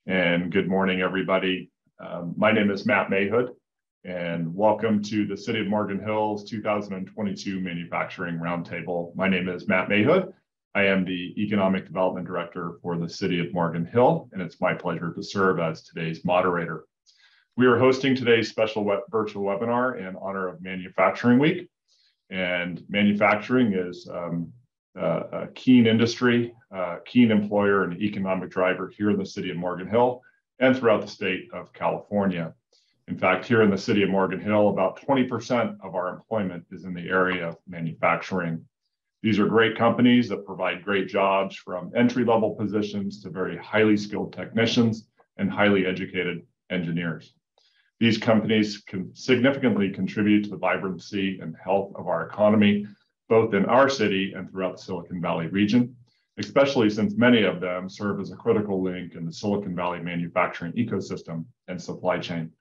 And good morning, everybody. My name is Matt Mayhood, and welcome to the City of Morgan Hill's 2022 Manufacturing Roundtable. My name is Matt Mayhood. I am the Economic Development Director for the City of Morgan Hill, and it's my pleasure to serve as today's moderator. We are hosting today's special virtual webinar in honor of Manufacturing Week. And manufacturing is a keen industry, keen employer and economic driver here in the city of Morgan Hill and throughout the state of California. In fact, here in the city of Morgan Hill, about 20% of our employment is in the area of manufacturing. These are great companies that provide great jobs, from entry-level positions to very highly skilled technicians and highly educated engineers. These companies can significantly contribute to the vibrancy and health of our economy, both in our city and throughout the Silicon Valley region, especially since many of them serve as a critical link in the Silicon Valley manufacturing ecosystem and supply chain.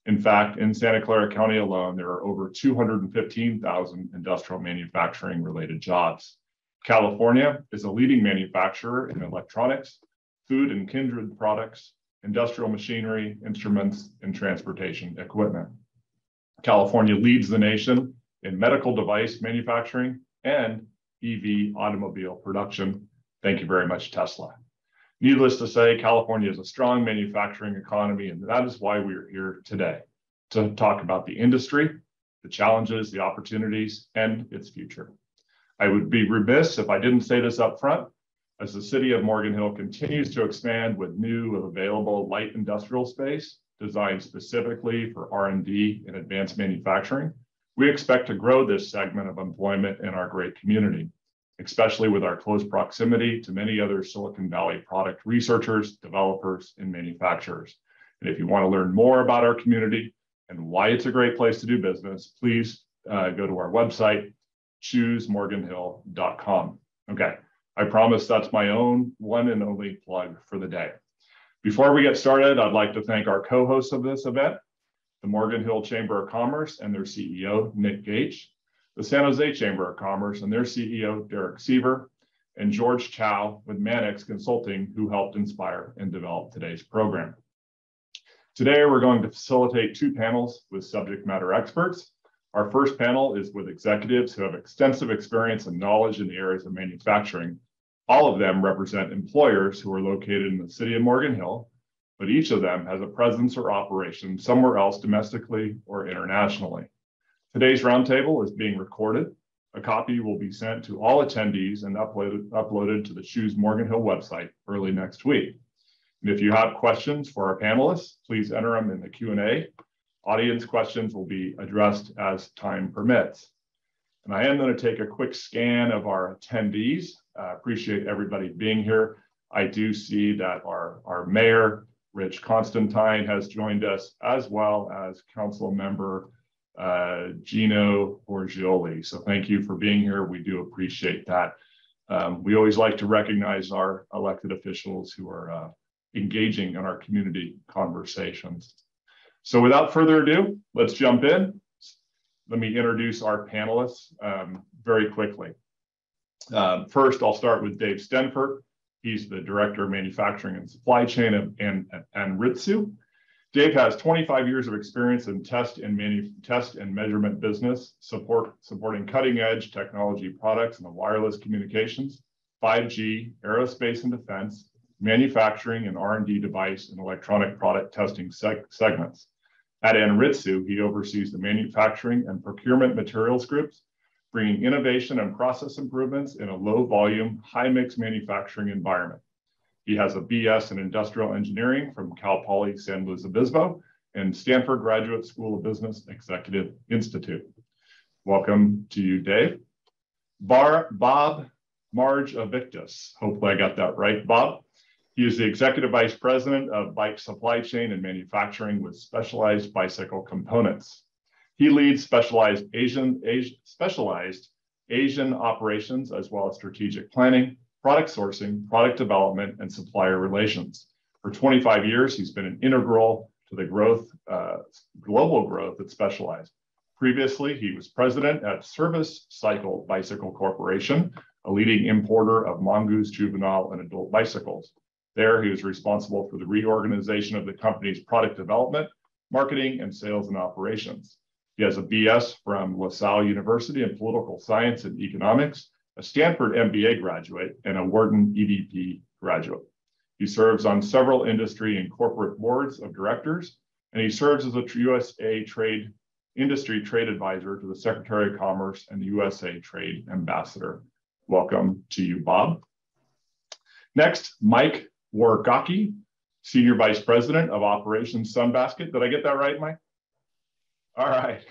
In fact, in Santa Clara County alone, there are over 215,000 industrial manufacturing related jobs. California is a leading manufacturer in electronics, food and kindred products, industrial machinery, instruments, and transportation equipment. California leads the nation in medical device manufacturing and EV automobile production. Thank you very much, Tesla. Needless to say, California is a strong manufacturing economy, and that is why we are here today to talk about the industry, the challenges, the opportunities, and its future. I would be remiss if I didn't say this up front. As the city of Morgan Hill continues to expand with new and available light industrial space designed specifically for R&D and advanced manufacturing, we expect to grow this segment of employment in our great community, especially with our close proximity to many other Silicon Valley product researchers, developers, and manufacturers. And if you want to learn more about our community and why it's a great place to do business, please go to our website, choosemorganhill.com. Okay. I promise that's my own one and only plug for the day. Before we get started, I'd like to thank our co-hosts of this event, the Morgan Hill Chamber of Commerce and their CEO, Nick Gage, the San Jose Chamber of Commerce and their CEO, Derek Seaver, and George Chow with Mannix Consulting, who helped inspire and develop today's program. Today, we're going to facilitate two panels with subject matter experts. Our first panel is with executives who have extensive experience and knowledge in the areas of manufacturing. All of them represent employers who are located in the city of Morgan Hill, but each of them has a presence or operation somewhere else domestically or internationally. Today's roundtable is being recorded. A copy will be sent to all attendees and uploaded to the Choose Morgan Hill website early next week. And if you have questions for our panelists, please enter them in the Q&A. Audience questions will be addressed as time permits. And I am going to take a quick scan of our attendees. Appreciate everybody being here. I do see that our mayor, Rich Constantine, has joined us, as well as council member Gino Borgioli. So thank you for being here. We do appreciate that. We always like to recognize our elected officials who are engaging in our community conversations. So without further ado, let's jump in. Let me introduce our panelists very quickly. First, I'll start with Dave Stanford. He's the Director of Manufacturing and Supply Chain at Anritsu. Dave has 25 years of experience in test and measurement business, supporting cutting-edge technology products in the wireless communications, 5G, aerospace and defense, manufacturing and R&D device and electronic product testing segments. At Anritsu, he oversees the manufacturing and procurement materials groups, bringing innovation and process improvements in a low-volume, high-mix manufacturing environment. He has a BS in Industrial Engineering from Cal Poly San Luis Obispo and Stanford Graduate School of Business Executive Institute. Welcome to you, Dave. Bob Marge-Avictus. Hopefully I got that right, Bob. He is the Executive Vice President of Bike Supply Chain and Manufacturing with Specialized Bicycle Components. He leads specialized Asian operations, as well as strategic planning, product sourcing, product development, and supplier relations. For 25 years, he's been an integral to the global growth at Specialized. Previously, he was president at Service Cycle Bicycle Corporation, a leading importer of mongoose, juvenile, and adult bicycles. There, he was responsible for the reorganization of the company's product development, marketing, and sales and operations. He has a BS from LaSalle University in political science and economics, a Stanford MBA graduate, and a Wharton EDP graduate. He serves on several industry and corporate boards of directors, and he serves as a USA industry trade advisor to the Secretary of Commerce and the USA Trade Ambassador. Welcome to you, Bob. Next, Mike Wargaki, Senior Vice President of Operations Sunbasket. Did I get that right, Mike? All right.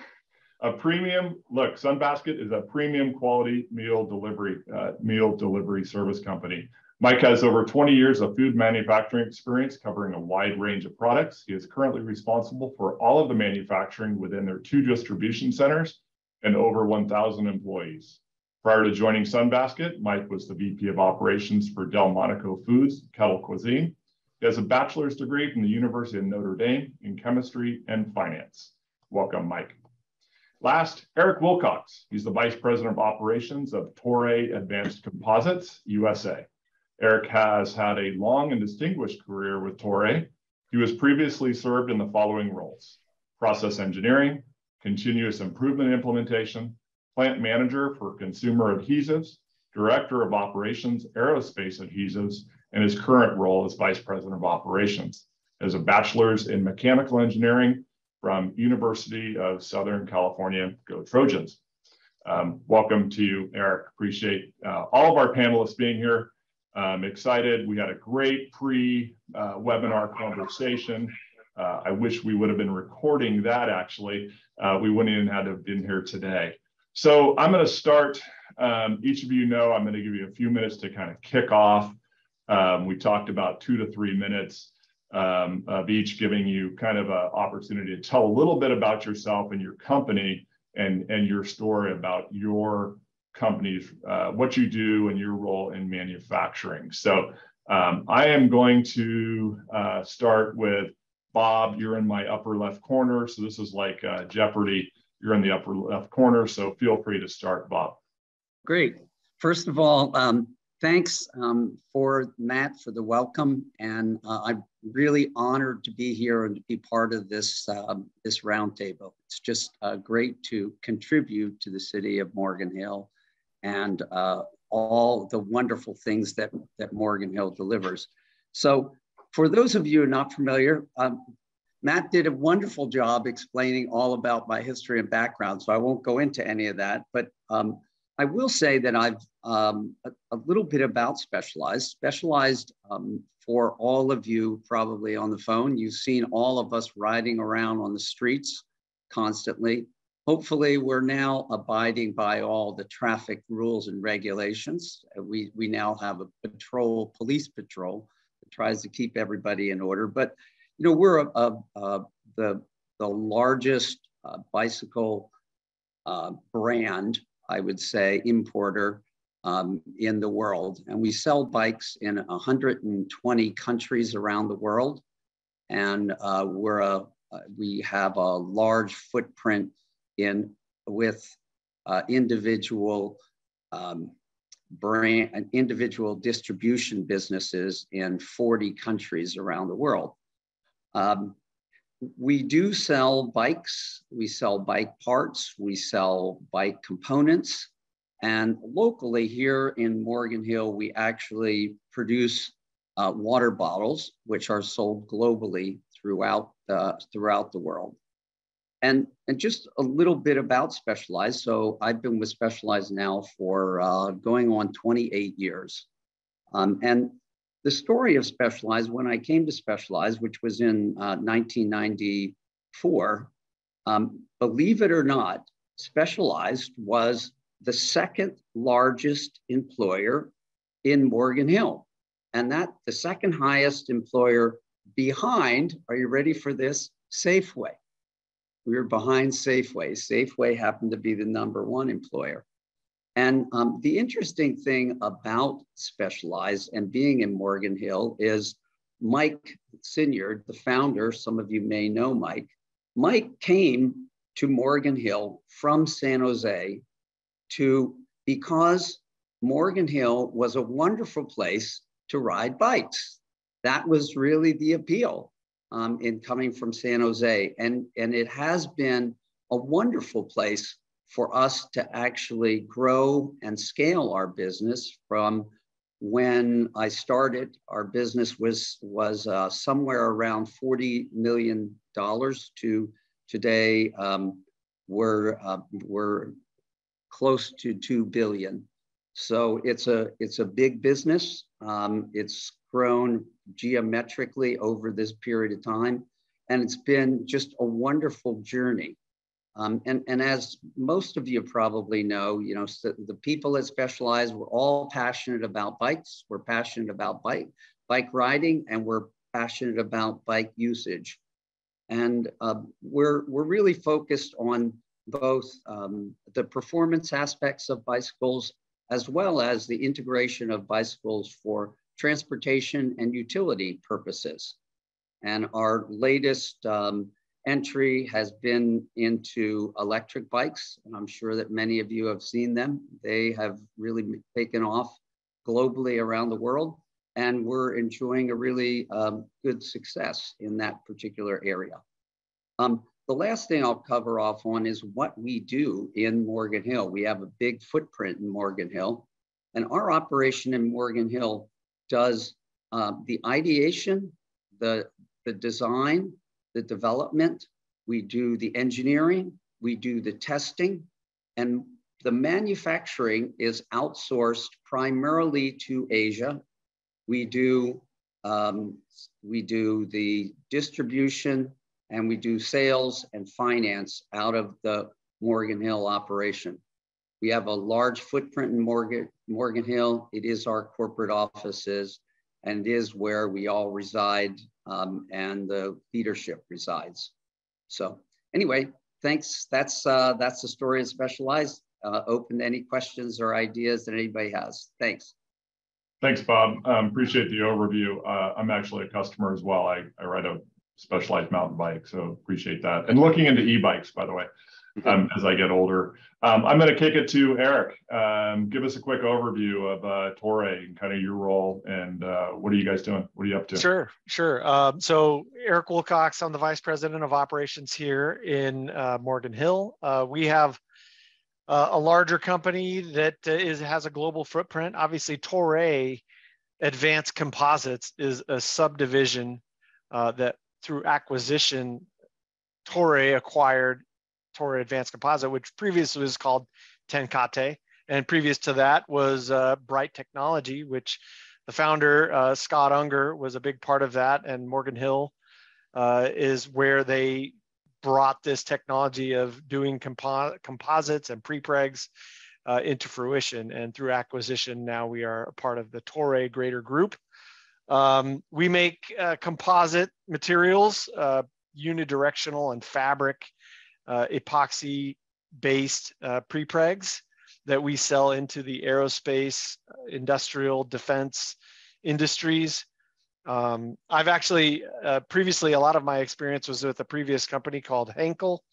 Sunbasket is a premium quality meal delivery service company. Mike has over 20 years of food manufacturing experience covering a wide range of products. He is currently responsible for all of the manufacturing within their 2 distribution centers and over 1,000 employees. Prior to joining Sunbasket, Mike was the VP of Operations for Delmonico Foods, Kettle Cuisine. He has a bachelor's degree from the University of Notre Dame in chemistry and finance. Welcome, Mike. Last, Eric Wilcox. He's the Vice President of Operations of Toray Advanced Composites, USA. Eric has had a long and distinguished career with Toray. He was previously served in the following roles: process engineering, continuous improvement implementation, plant manager for consumer adhesives, director of operations, aerospace adhesives, and his current role as vice president of operations. He has a bachelor's in mechanical engineering from University of Southern California. Go Trojans. Welcome to you, Eric. Appreciate all of our panelists being here. I'm excited. We had a great pre-webinar conversation. I wish we would have been recording that, actually. We wouldn't even have to have been here today. So I'm going to start. Each of you know I'm going to give you a few minutes to kind of kick off. We talked about 2 to 3 minutes of each, giving you kind of an opportunity to tell a little bit about yourself and your company and your story about your companies, what you do and your role in manufacturing. So I am going to start with Bob. You're in my upper left corner. So this is like Jeopardy. You're in the upper left corner. So feel free to start, Bob. Great. First of all, thanks for Matt for the welcome. And I'm really honored to be here and to be part of this, this roundtable. It's just great to contribute to the city of Morgan Hill and all the wonderful things that Morgan Hill delivers. So for those of you who are not familiar, Matt did a wonderful job explaining all about my history and background, so I won't go into any of that, but I will say that I've a little bit about Specialized. Specialized, for all of you probably on the phone, you've seen all of us riding around on the streets constantly. Hopefully, we're now abiding by all the traffic rules and regulations. We now have a police patrol that tries to keep everybody in order. But you know, we're the largest bicycle brand, I would say, importer in the world, and we sell bikes in 120 countries around the world, and we have a large footprint with individual individual distribution businesses in 40 countries around the world. We do sell bikes, we sell bike parts, we sell bike components, and locally here in Morgan Hill, we actually produce water bottles, which are sold globally throughout the world. And just a little bit about Specialized. So I've been with Specialized now for going on 28 years. And the story of Specialized, when I came to Specialized, which was in 1994, believe it or not, Specialized was the second largest employer in Morgan Hill. And that the second highest employer behind, are you ready for this? Safeway. We were behind Safeway. Safeway happened to be the #1 employer. And the interesting thing about Specialized and being in Morgan Hill is Mike Sinyard, the founder, some of you may know Mike. Mike came to Morgan Hill from San Jose because Morgan Hill was a wonderful place to ride bikes. that was really the appeal in coming from San Jose. And it has been a wonderful place for us to actually grow and scale our business. From when I started, our business was somewhere around $40 million to today, we're close to 2 billion. So it's a big business. It's grown geometrically over this period of time, and it's been just a wonderful journey. And as most of you probably know, the people that specialize, we're all passionate about bikes. We're passionate about bike riding, and we're passionate about bike usage. And we're really focused on both the performance aspects of bicycles, as well as the integration of bicycles for transportation and utility purposes. And our latest entry has been into electric bikes, and I'm sure that many of you have seen them. They have really taken off globally around the world, and we're enjoying a really good success in that particular area. The last thing I'll cover off on is what we do in Morgan Hill. We have a big footprint in Morgan Hill, and our operation in Morgan Hill does the ideation, the design, the development. We do the engineering, we do the testing, and the manufacturing is outsourced primarily to Asia. We do the distribution, and we do sales and finance out of the Morgan Hill operation. We have a large footprint in Morgan Hill. It is our corporate offices, and it is where we all reside, and the leadership resides. So anyway, thanks. That's the story of Specialized. Open to any questions or ideas that anybody has. Thanks. Thanks, Bob. Appreciate the overview. I'm actually a customer as well. I ride a Specialized mountain bike, so appreciate that. And looking into e-bikes, by the way, as I get older. I'm going to kick it to Eric. Give us a quick overview of Toray and kind of your role, and what are you guys doing? What are you up to? Sure. So Eric Wilcox, I'm the Vice President of Operations here in Morgan Hill. We have a larger company that has a global footprint. Obviously, Toray Advanced Composites is a subdivision that through acquisition, Toray acquired Toray Advanced Composite, which previously was called Tenkate. And previous to that was Bright Technology, which the founder, Scott Unger, was a big part of that. And Morgan Hill is where they brought this technology of doing composites and prepregs into fruition. And through acquisition, now we are a part of the Toray Greater Group. We make composite materials, unidirectional and fabric epoxy-based prepregs that we sell into the aerospace, industrial, defense industries. I've actually, previously, a lot of my experience was with a previous company called Henkel,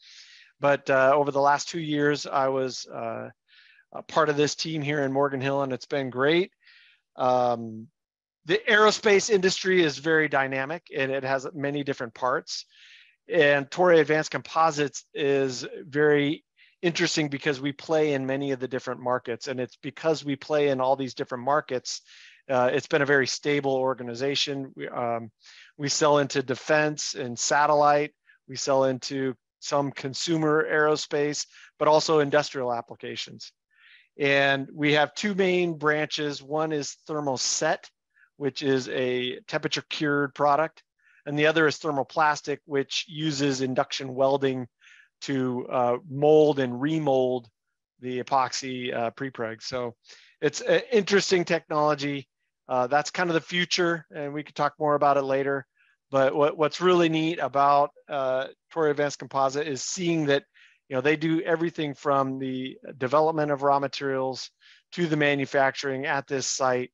but over the last 2 years, I was a part of this team here in Morgan Hill, and it's been great. The aerospace industry is very dynamic, and it has many different parts. And Toray Advanced Composites is very interesting because we play in many of the different markets, and it's because we play in all these different markets. It's been a very stable organization. We sell into defense and satellite. We sell into some consumer aerospace, but also industrial applications. And we have two main branches. One is thermoset, which is a temperature cured product. And the other is thermoplastic, which uses induction welding to mold and remold the epoxy prepreg. So it's an interesting technology. That's kind of the future, and we could talk more about it later. But what's really neat about Toray Advanced Composite is seeing that they do everything from the development of raw materials to the manufacturing at this site.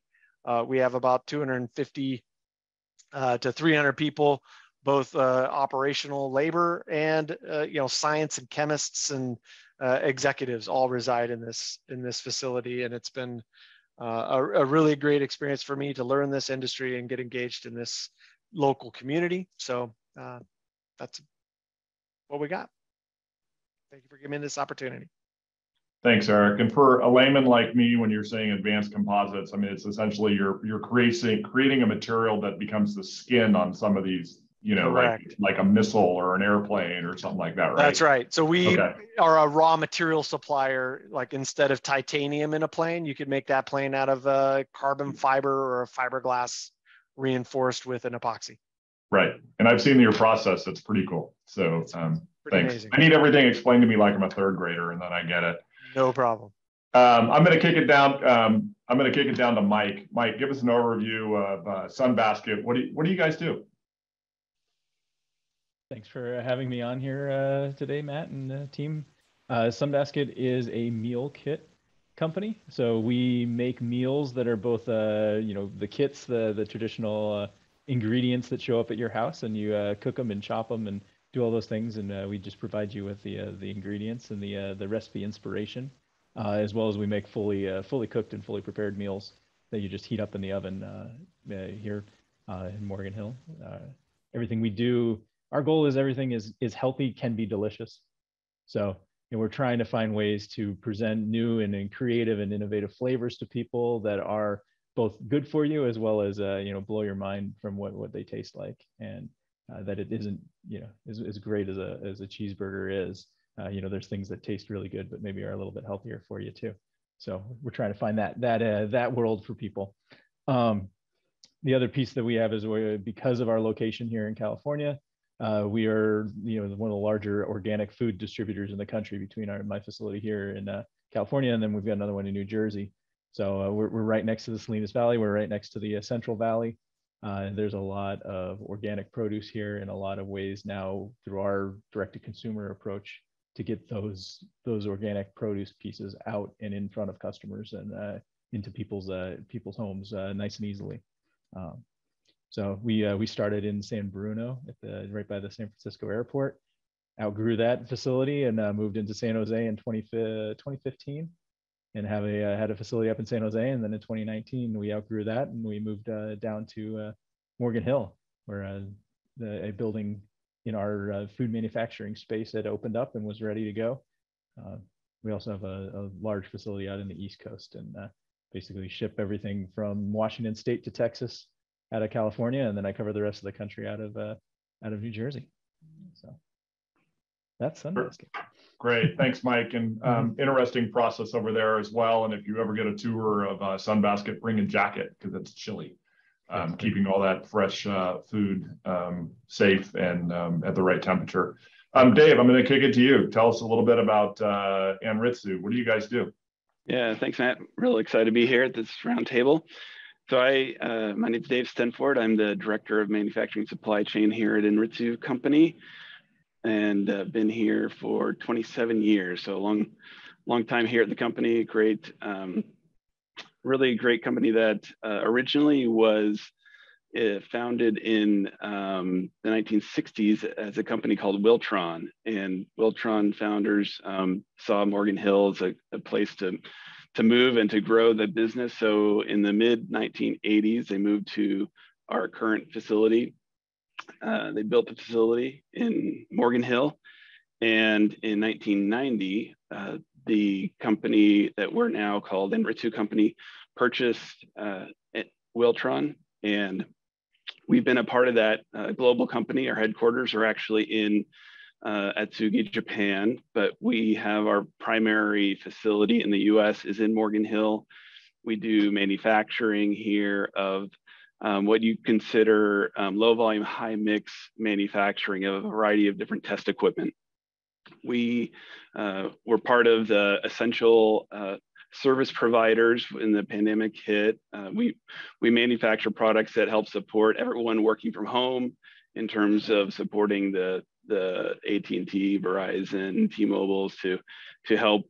We have about 250 to 300 people, both operational labor and science and chemists and executives all reside in this facility, and it's been a really great experience for me to learn this industry and get engaged in this local community. So that's what we got. Thank you for giving me this opportunity. Thanks, Eric. And for a layman like me, when you're saying advanced composites, I mean, it's essentially you're creating a material that becomes the skin on some of these, you know, like a missile or an airplane or something like that, right? That's right. So we are a raw material supplier. Like instead of titanium in a plane, you could make that plane out of a carbon fiber or a fiberglass reinforced with an epoxy. Right. And I've seen your process. It's pretty cool. So thanks. Amazing. I need everything explained to me like I'm a third grader, and then I get it. No problem. I'm going to kick it down. I'm going to kick it down to Mike. Mike, give us an overview of Sunbasket. What do you guys do? Thanks for having me on here today, Matt and the team. Sunbasket is a meal kit company. So we make meals that are both, you know, the kits, the traditional ingredients that show up at your house, and you cook them and chop them and do all those things. And we just provide you with the ingredients and the recipe inspiration, as well as we make fully cooked and fully prepared meals that you just heat up in the oven here in Morgan Hill. Everything we do, our goal is everything is healthy, can be delicious. So, you know, we're trying to find ways to present new and creative and innovative flavors to people that are both good for you, as well as, you know, blow your mind from what they taste like. And that it isn't, you know, as great as a cheeseburger is. You know, there's things that taste really good, but maybe are a little bit healthier for you too. So we're trying to find that world for people. The other piece that we have is because of our location here in California, we are, you know, one of the larger organic food distributors in the country between my facility here in California, and then we've got another one in New Jersey. So we're right next to the Salinas Valley. We're right next to the Central Valley. There's a lot of organic produce here, in a lot of ways now through our direct-to-consumer approach to get those organic produce pieces out and in front of customers and into people's homes nice and easily. So we started in San Bruno right by the San Francisco airport, outgrew that facility and moved into San Jose in 2015 and had a facility up in San Jose. And then in 2019, we outgrew that and we moved down to Morgan Hill, where a building in our food manufacturing space had opened up and was ready to go. We also have a large facility out in the East Coast and basically ship everything from Washington State to Texas out of California, and then I cover the rest of the country out of New Jersey. So that's Sunbasket. Great, thanks, Mike. And interesting process over there as well. And if you ever get a tour of Sunbasket, bring a jacket because it's chilly. Keeping all that fresh food safe and at the right temperature. Dave, I'm going to kick it to you. Tell us a little bit about Anritsu. What do you guys do? Yeah, thanks, Matt. Really excited to be here at this roundtable. So my name is Dave Stanford. I'm the Director of Manufacturing Supply Chain here at Anritsu Company, and been here for 27 years. So a long time here at the company. Really great company that originally was founded in the 1960s as a company called Wiltron. And Wiltron founders saw Morgan Hill as a place to move and to grow the business. So in the mid 1980s, they moved to our current facility. They built the facility in Morgan Hill. And in 1990, the company that we're now called Anritsu Company purchased Wiltron. And we've been a part of that global company. Our headquarters are actually in Atsugi, Japan, but we have our primary facility in the US is in Morgan Hill. We do manufacturing here of what you consider low volume, high mix manufacturing of a variety of different test equipment. We were part of the essential service providers when the pandemic hit. We manufacture products that help support everyone working from home in terms of supporting the AT&T, Verizon, T-Mobiles to help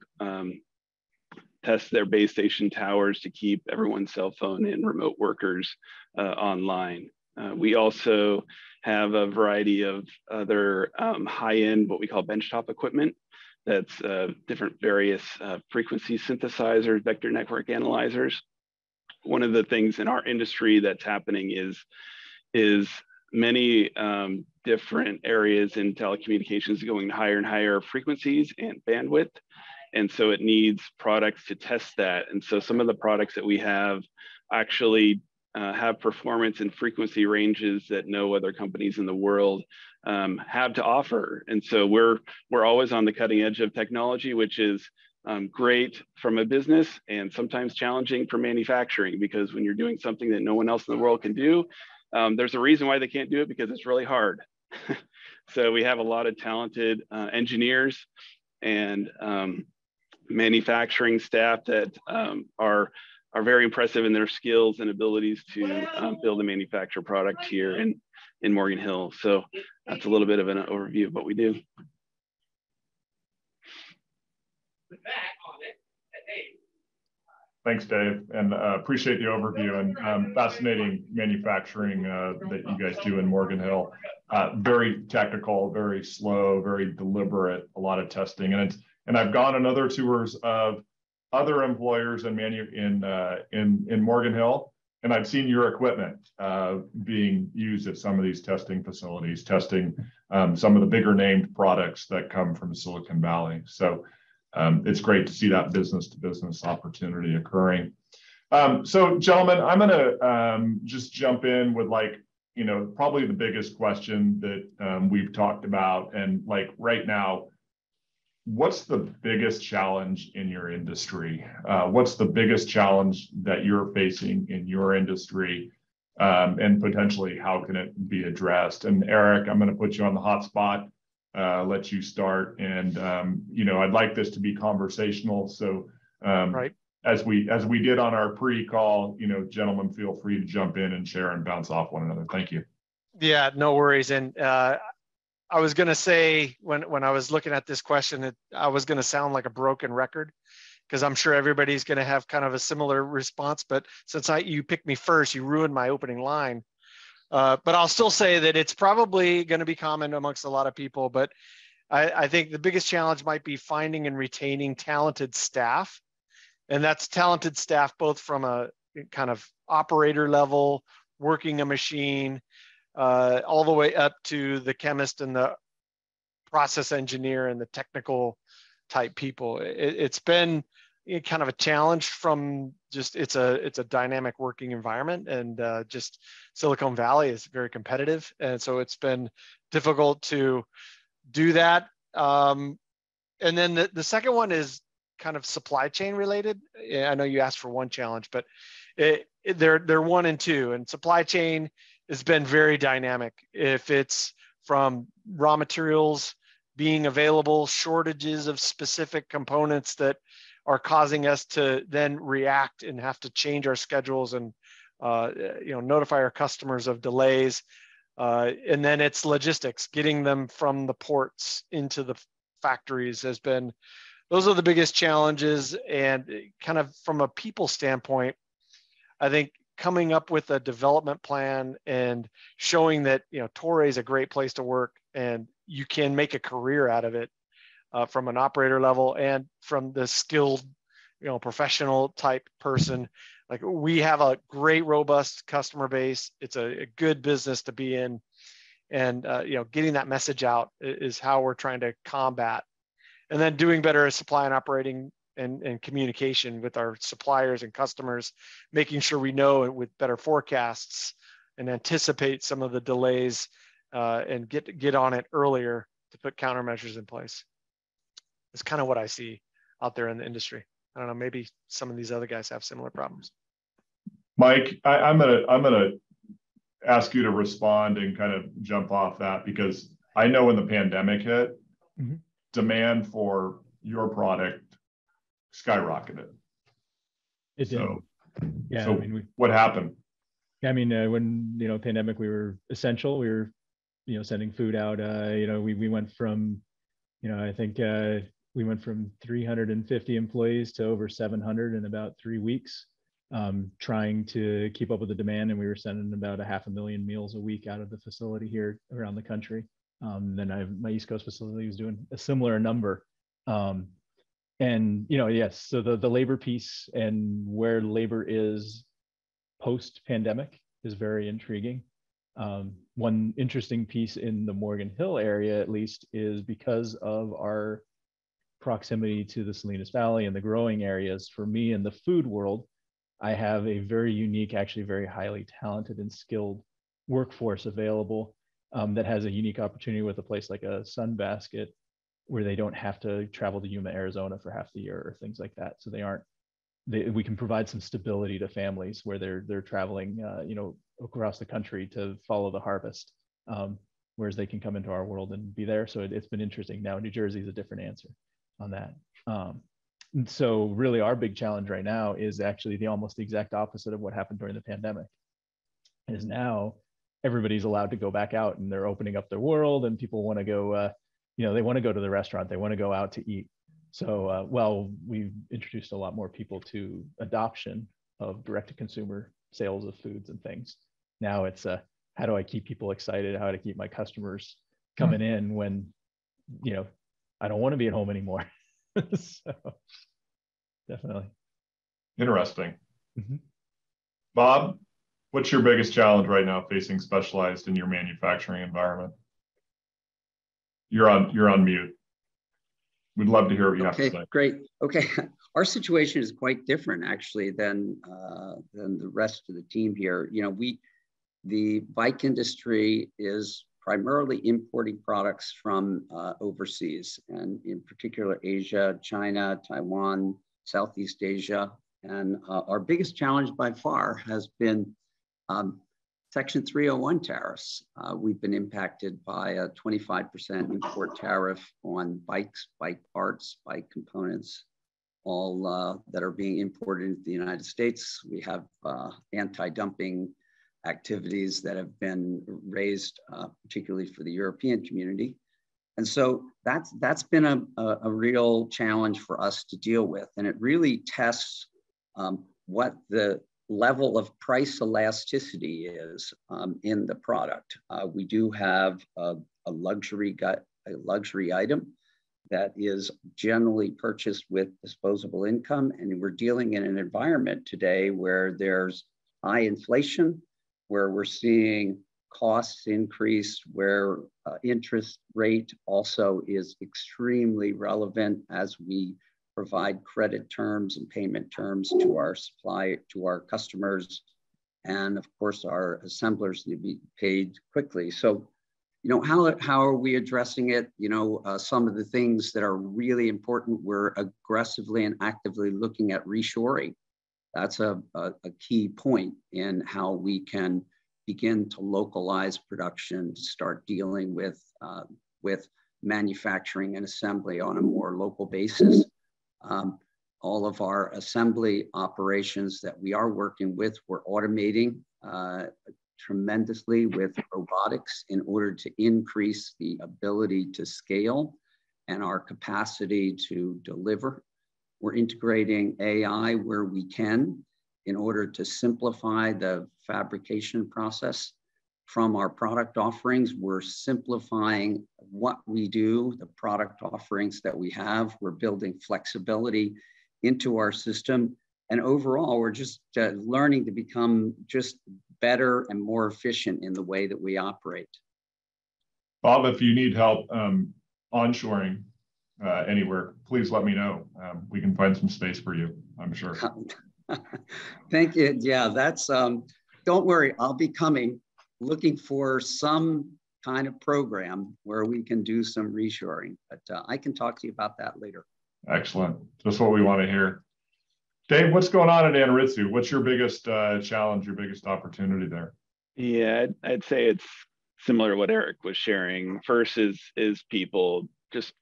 test their base station towers to keep everyone's cell phone and remote workers online. We also have a variety of other high-end, what we call benchtop equipment. That's different various frequency synthesizers, vector network analyzers. one of the things in our industry that's happening is many different areas in telecommunications going higher and higher frequencies and bandwidth. And so it needs products to test that. And so some of the products that we have actually have performance and frequency ranges that no other companies in the world have to offer. And so we're always on the cutting edge of technology, which is great from a business and sometimes challenging for manufacturing, because when you're doing something that no one else in the world can do, there's a reason why they can't do it, because it's really hard. So we have a lot of talented engineers and manufacturing staff that are very impressive in their skills and abilities to build and manufacture product here in Morgan Hill. So that's a little bit of an overview of what we do. Thanks, Dave, and appreciate the overview and fascinating manufacturing that you guys do in Morgan Hill. Very technical, very slow, very deliberate, a lot of testing, and I've gone on other tours of other employers in Morgan Hill, and I've seen your equipment being used at some of these testing facilities, testing some of the bigger named products that come from Silicon Valley. So it's great to see that business-to-business opportunity occurring. So, gentlemen, I'm going to just jump in with probably the biggest question that we've talked about, and right now, what's the biggest challenge in your industry? What's the biggest challenge that you're facing in your industry, and potentially how can it be addressed? And Eric, I'm going to put you on the hot spot. Let you start, and I'd like this to be conversational. So, right, as we did on our pre-call, gentlemen, feel free to jump in and share and bounce off one another. Thank you. Yeah, no worries. And I was going to say when I was looking at this question, I was going to sound like a broken record, because I'm sure everybody's going to have kind of a similar response. But since you picked me first, you ruined my opening line. But I'll still say that it's probably going to be common amongst a lot of people. But I think the biggest challenge might be finding and retaining talented staff. And that's talented staff both from a kind of operator level, working a machine, all the way up to the chemist and the process engineer and the technical type people. It's been kind of a challenge from just it's a dynamic working environment, and just Silicon Valley is very competitive, and so it's been difficult to do that. And then the second one is kind of supply chain related. I know you asked for one challenge, but they're one and two. And supply chain has been very dynamic. If it's from raw materials being available, shortages of specific components that are causing us to then react and have to change our schedules and notify our customers of delays. And then it's logistics, getting them from the ports into the factories those are the biggest challenges. And kind of from a people standpoint, I think coming up with a development plan and showing that Toray is a great place to work and you can make a career out of it, from an operator level and from the skilled, professional type person. Like, we have a great, robust customer base. It's a good business to be in, and getting that message out is how we're trying to combat. And then doing better at supply and operating and communication with our suppliers and customers, making sure we know with better forecasts and anticipate some of the delays, and get on it earlier to put countermeasures in place. It's kind of what I see out there in the industry. I don't know, maybe some of these other guys have similar problems. Mike, I'm gonna ask you to respond and kind of jump off that, because I know when the pandemic hit, demand for your product skyrocketed. It did. So, yeah. So what happened? I mean, when pandemic, we were essential. We were, sending food out. We went from, I think we went from 350 employees to over 700 in about 3 weeks, trying to keep up with the demand. And we were sending about 500,000 meals a week out of the facility here around the country. Then my East Coast facility was doing a similar number. And yes, so the labor piece and where labor is post-pandemic is very intriguing. One interesting piece in the Morgan Hill area, at least, is because of our proximity to the Salinas Valley and the growing areas. For me in the food world, I have a very unique, actually very highly talented and skilled workforce available that has a unique opportunity with a place like a Sunbasket, where they don't have to travel to Yuma, Arizona for half the year or things like that. So we can provide some stability to families where they're traveling, across the country to follow the harvest, whereas they can come into our world and be there. So it's been interesting. Now New Jersey is a different answer on that. And so really our big challenge right now is actually the almost exact opposite of what happened during the pandemic. Is now everybody's allowed to go back out and they're opening up their world, and people want to go, they want to go to the restaurant, they want to go out to eat. So, we've introduced a lot more people to adoption of direct-to-consumer sales of foods and things. Now it's how do I keep people excited? How to keep my customers coming in when, I don't want to be at home anymore. So, definitely. Interesting. Mm-hmm. Bob, what's your biggest challenge right now facing Specialized in your manufacturing environment? You're on mute. We'd love to hear what you have to say. Great. Okay, our situation is quite different actually than the rest of the team here. The bike industry is primarily importing products from overseas, and in particular Asia, China, Taiwan, Southeast Asia. And our biggest challenge by far has been Section 301 tariffs. We've been impacted by a 25% import tariff on bikes, bike parts, bike components, all that are being imported into the United States. We have anti-dumping activities that have been raised, particularly for the European community. And so that's been a real challenge for us to deal with. And it really tests what the level of price elasticity is in the product. We do have a luxury item that is generally purchased with disposable income. And we're dealing in an environment today where there's high inflation, where we're seeing costs increase, where interest rate also is extremely relevant as we provide credit terms and payment terms to our customers. And of course, our assemblers need to be paid quickly. So, how are we addressing it? Some of the things that are really important, we're aggressively and actively looking at reshoring. That's a key point in how we can begin to localize production, to start dealing with manufacturing and assembly on a more local basis. All of our assembly operations that we are working with, we're automating tremendously with robotics in order to increase the ability to scale and our capacity to deliver. We're integrating AI where we can in order to simplify the fabrication process. From our product offerings, we're simplifying what we do, the product offerings that we have. We're building flexibility into our system. And overall, we're just learning to become just better and more efficient in the way that we operate. Bob, if you need help onshoring anywhere, please let me know. We can find some space for you, I'm sure. Thank you. Yeah, that's, don't worry, I'll be coming, looking for some kind of program where we can do some reshoring, but I can talk to you about that later. Excellent. Just what we want to hear. Dave, what's going on at Anritsu? What's your biggest challenge, your biggest opportunity there? Yeah, I'd say it's similar to what Eric was sharing. First is people, just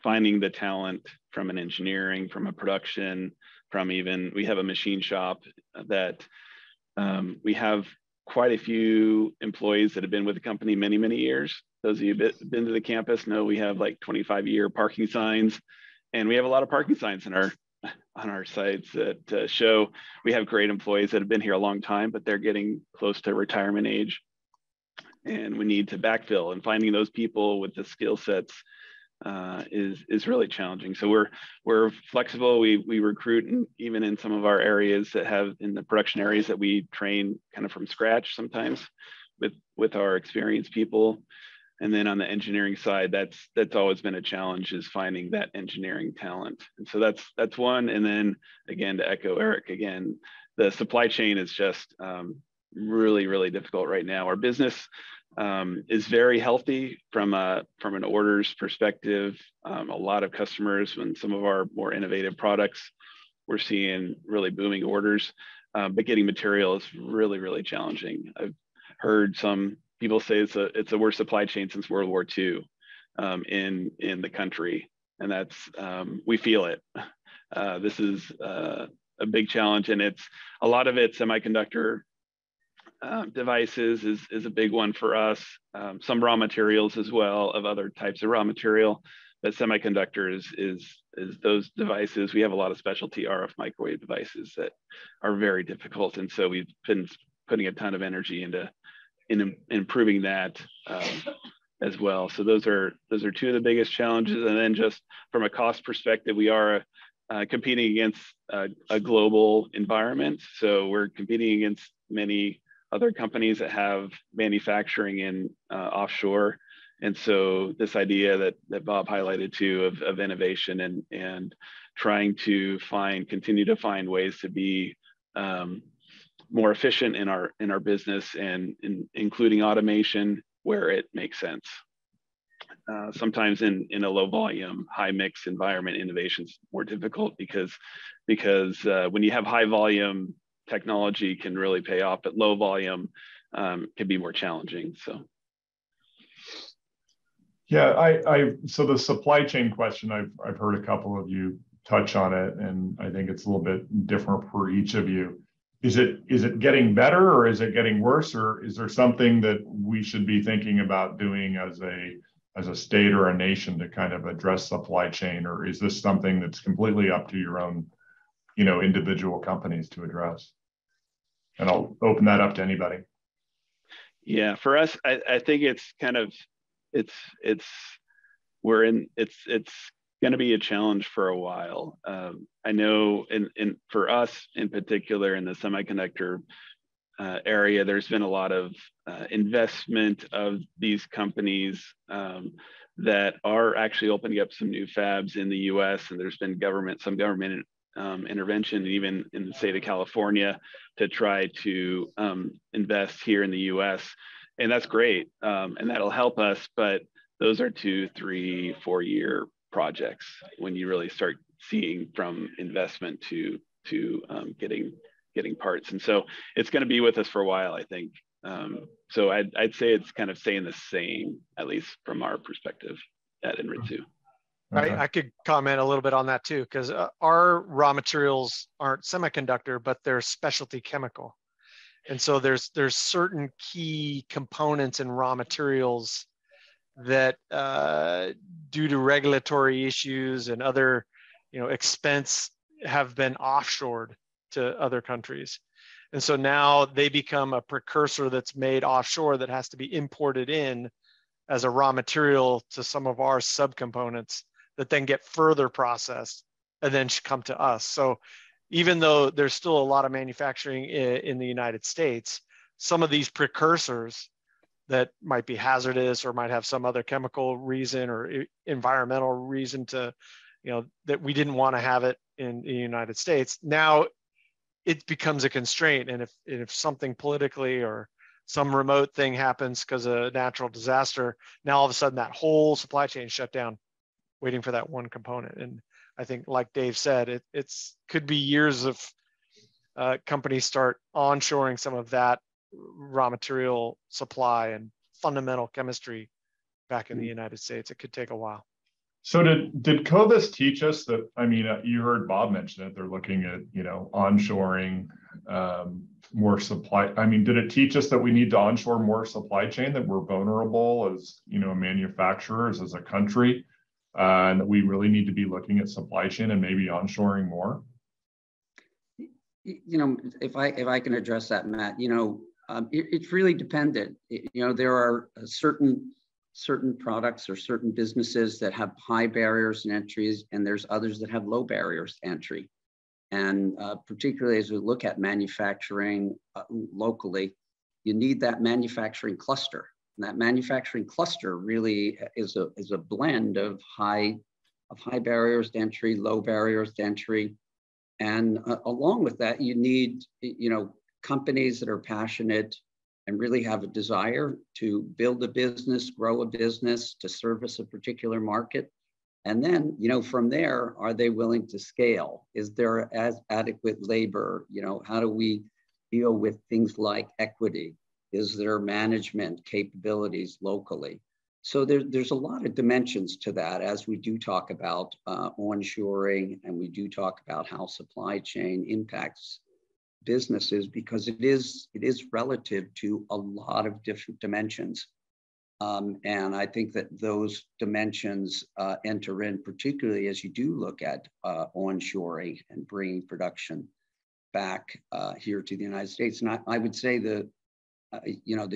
finding the talent from an engineering, from a production, from even, we have a machine shop that we have quite a few employees that have been with the company many, many years. Those of you who've been to the campus know we have like 25-year parking signs, and we have a lot of parking signs on our sites that show we have great employees that have been here a long time, but they're getting close to retirement age. And we need to backfill, and finding those people with the skill sets is really challenging. So we're flexible. We recruit even in some of our areas that have in the production areas that we train kind of from scratch sometimes with our experienced people. And then on the engineering side, that's always been a challenge, is finding that engineering talent. And so that's one. And then again, to echo Eric again, the supply chain is just really, really difficult right now. Our business is very healthy from an orders perspective. A lot of customers, when some of our more innovative products, we're seeing really booming orders, but getting material is really, really challenging. I've heard some people say it's the worst supply chain since World War II in the country, and that's we feel it. This is a big challenge, and it's a lot of it semiconductor devices is a big one for us. Some raw materials as well, of other types of raw material, but semiconductors is those devices. We have a lot of specialty RF microwave devices that are very difficult, and so we've been putting a ton of energy into improving that as well. So those are two of the biggest challenges. And then just from a cost perspective, we are competing against a global environment. So we're competing against many other companies that have manufacturing in offshore. And so this idea that Bob highlighted too of innovation and trying to continue to find ways to be more efficient in our business, and including automation where it makes sense. Sometimes in a low volume, high mix environment, innovation is more difficult because when you have high volume, technology can really pay off, but low volume can be more challenging. So. Yeah, so the supply chain question, I've heard a couple of you touch on it, and I think it's a little bit different for each of you. Is it getting better, or is it getting worse, or is there something that we should be thinking about doing as a state or a nation to kind of address supply chain, or is this something that's completely up to your own, individual companies to address? And I'll open that up to anybody. Yeah, for us, I think it's kind of it's going to be a challenge for a while. I know, and for us in particular in the semiconductor area, there's been a lot of investment of these companies that are actually opening up some new fabs in the U.S. And there's been some government intervention, even in the state of California, to try to invest here in the U.S. And that's great, and that'll help us. But those are 2, 3, 4 year projects when you really start seeing from investment to getting parts. And so it's going to be with us for a while, I think. So I'd say it's kind of staying the same, at least from our perspective at Enritsu. Okay. I could comment a little bit on that too, because our raw materials aren't semiconductor, but they're specialty chemical. And so there's certain key components in raw materials that due to regulatory issues and other expense have been offshored to other countries. And so now they become a precursor that's made offshore that has to be imported in as a raw material to some of our subcomponents that then get further processed and then come to us. So even though there's still a lot of manufacturing in the United States, some of these precursors that might be hazardous or might have some other chemical reason or environmental reason to, that we didn't want to have it in the United States. Now it becomes a constraint. And if something politically or some remote thing happens because of a natural disaster, now all of a sudden that whole supply chain shut down, waiting for that one component. And I think, like Dave said, it's could be years of companies start onshoring some of that raw material supply and fundamental chemistry back in the United States. It could take a while. So did COVID teach us that? I mean, you heard Bob mention it. They're looking at onshoring more supply. I mean, did it teach us that we need to onshore more supply chain, that we're vulnerable as manufacturers, as a country, and that we really need to be looking at supply chain and maybe onshoring more? If I can address that, Matt, it's really dependent. There are certain certain products or certain businesses that have high barriers and entries, and there's others that have low barriers to entry. And particularly as we look at manufacturing locally, you need that manufacturing cluster. And that manufacturing cluster really is a blend of high barriers to entry, low barriers to entry. And along with that, you need, companies that are passionate and really have a desire to build a business, grow a business, to service a particular market. And then, from there, are they willing to scale? Is there adequate labor? How do we deal with things like equity? Is there management capabilities locally? So there's a lot of dimensions to that as we do talk about onshoring, and we do talk about how supply chain impacts businesses, because it is relative to a lot of different dimensions. And I think that those dimensions enter in, particularly as you do look at onshoring and bringing production back here to the United States. And I would say the